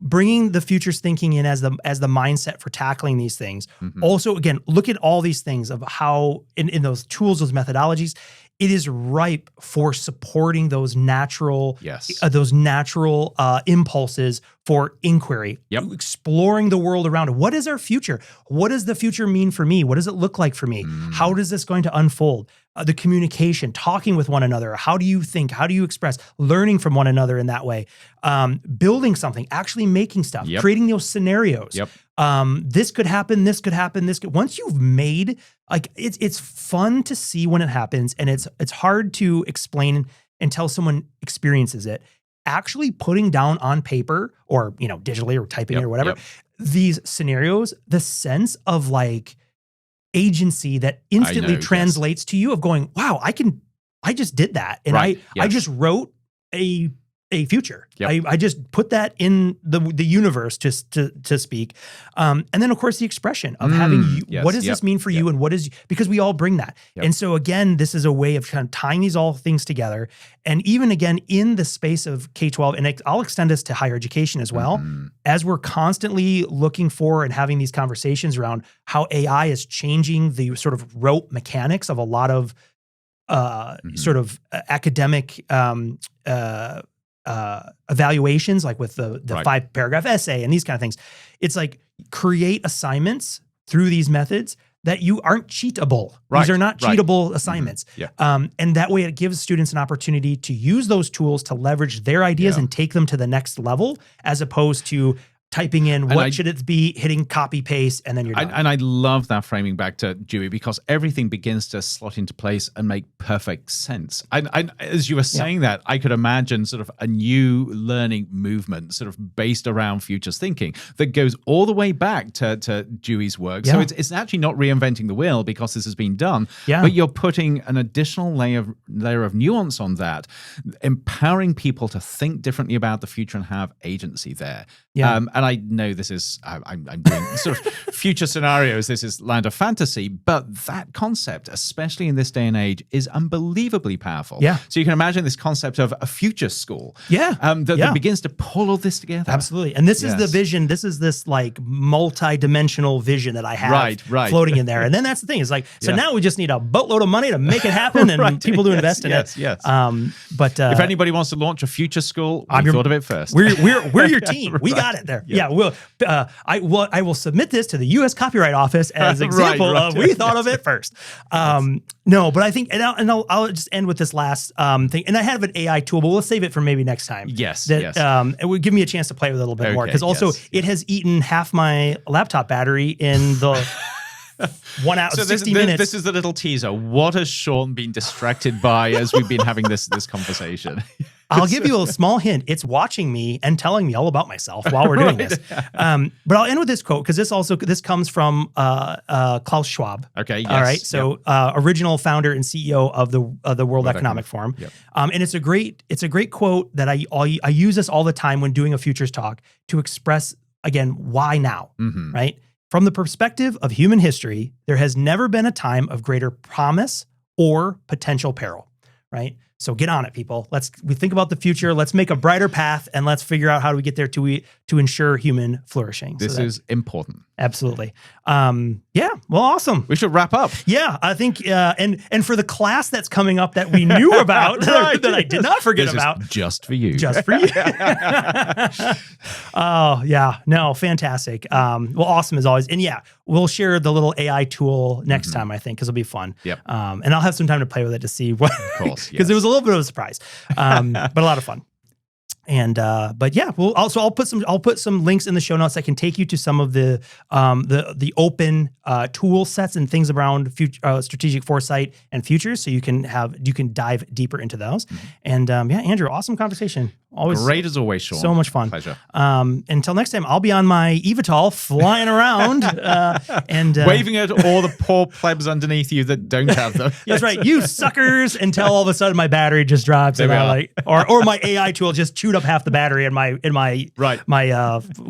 [SPEAKER 1] bringing the futures thinking in as the mindset for tackling these things. Also, again, look at all these things of how in those tools, those methodologies, it is ripe for supporting those natural impulses for inquiry, exploring the world around it. What is our future? What does the future mean for me? What does it look like for me? How is this going to unfold? The communication, talking with one another. How do you think? How do you express? Learning from one another in that way. Building something, actually making stuff, creating those scenarios. This could happen, this could happen, this could. Once you've made, like, it's fun to see when it happens, and it's hard to explain until someone experiences it. Actually putting down on paper or, digitally or typing it or whatever, these scenarios, the sense of like agency that instantly translates to you of going, wow, I just did that. And I just wrote a future. I just put that in the universe to speak. And then of course the expression of having you, what does this mean for you? And what is, because we all bring that. And so again, this is a way of kind of tying these all things together. And even again, in the space of K-12, and I'll extend this to higher education as well, as we're constantly looking for and having these conversations around how AI is changing the sort of rote mechanics of a lot of sort of academic evaluations, like with the 5-paragraph essay and these kind of things. It's like create assignments through these methods that you aren't cheatable. These are not cheatable assignments. And that way it gives students an opportunity to use those tools to leverage their ideas and take them to the next level, as opposed to typing in what should it be, hitting copy paste, and then you're done.
[SPEAKER 2] And I love that framing back to Dewey, because everything begins to slot into place and make perfect sense. I as you were saying that, I could imagine sort of a new learning movement sort of based around futures thinking that goes all the way back to Dewey's work. So it's actually not reinventing the wheel, because this has been done, but you're putting an additional layer of nuance on that, empowering people to think differently about the future and have agency there. And I know this is, I'm doing sort of future scenarios, this is land of fantasy, but that concept, especially in this day and age, is unbelievably powerful. So you can imagine this concept of a future school that begins to pull all this together.
[SPEAKER 1] Absolutely. And this is the vision, this is this like multi-dimensional vision that I have floating in there. And then that's the thing, is like, so now we just need a boatload of money to make it happen and people to invest in it. But
[SPEAKER 2] if anybody wants to launch a future school, we thought of it first.
[SPEAKER 1] We're your team. We got it there. I will submit this to the U.S. Copyright Office as an example of we thought of it first. No, but I think, and I'll just end with this last thing. And I have an AI tool, but we'll save it for maybe next time. It would give me a chance to play with it a little bit more, because also it has eaten half my laptop battery in the 1 hour, so 60 minutes.
[SPEAKER 2] This is the little teaser. What has Sean been distracted by as we've been having this conversation?
[SPEAKER 1] I'll give you a small hint. It's watching me and telling me all about myself while we're doing this. But I'll end with this quote, because this comes from Klaus Schwab.
[SPEAKER 2] Okay. Yes.
[SPEAKER 1] All right. So original founder and CEO of the World Economic Forum. And it's a great quote that I use this all the time when doing a futures talk to express, again, why now, right? From the perspective of human history, there has never been a time of greater promise or potential peril, right? So get on it, people. We think about the future. Let's make a brighter path, and let's figure out how do we get there to ensure human flourishing.
[SPEAKER 2] This is important.
[SPEAKER 1] Absolutely. Well, awesome.
[SPEAKER 2] We should wrap up.
[SPEAKER 1] Yeah, I think, and for the class that's coming up that we knew about, that I did not forget about.
[SPEAKER 2] Just for you.
[SPEAKER 1] Just for you. Oh, yeah. No, fantastic. Well, awesome as always. And we'll share the little AI tool next time, I think, because it'll be fun. And I'll have some time to play with it to see what,
[SPEAKER 2] of course,
[SPEAKER 1] because it was a little bit of a surprise, but a lot of fun. And but I'll put some links in the show notes that can take you to some of the open tool sets and things around strategic foresight and futures, so you can dive deeper into those. And Andrew, awesome conversation. Always
[SPEAKER 2] great as always, Sean.
[SPEAKER 1] So much fun.
[SPEAKER 2] Pleasure.
[SPEAKER 1] Until next time, I'll be on my eVTOL flying around and
[SPEAKER 2] waving at all the poor plebs underneath you that don't have them.
[SPEAKER 1] That's right, you suckers! Until all of a sudden my battery just drops, and or my AI tool just chewed up half the battery in my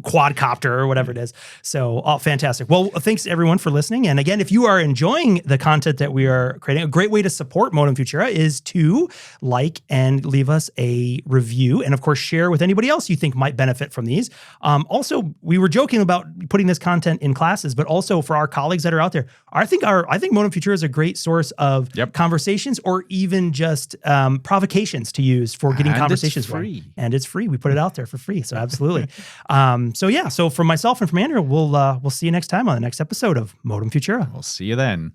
[SPEAKER 1] quadcopter or whatever it is. So fantastic. Well, thanks everyone for listening. And again, if you are enjoying the content that we are creating, a great way to support Modem Futura is to like and leave us a review. And of course, share with anybody else you think might benefit from these. Also, we were joking about putting this content in classes, but also for our colleagues that are out there, I think Modem Futura is a great source of conversations, or even just provocations to use for getting conversations
[SPEAKER 2] free.
[SPEAKER 1] And and it's free. We put it out there for free. So absolutely. So from myself and from Andrew, we'll see you next time on the next episode of Modem Futura.
[SPEAKER 2] We'll see you then.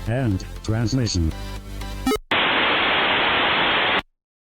[SPEAKER 3] And transmission.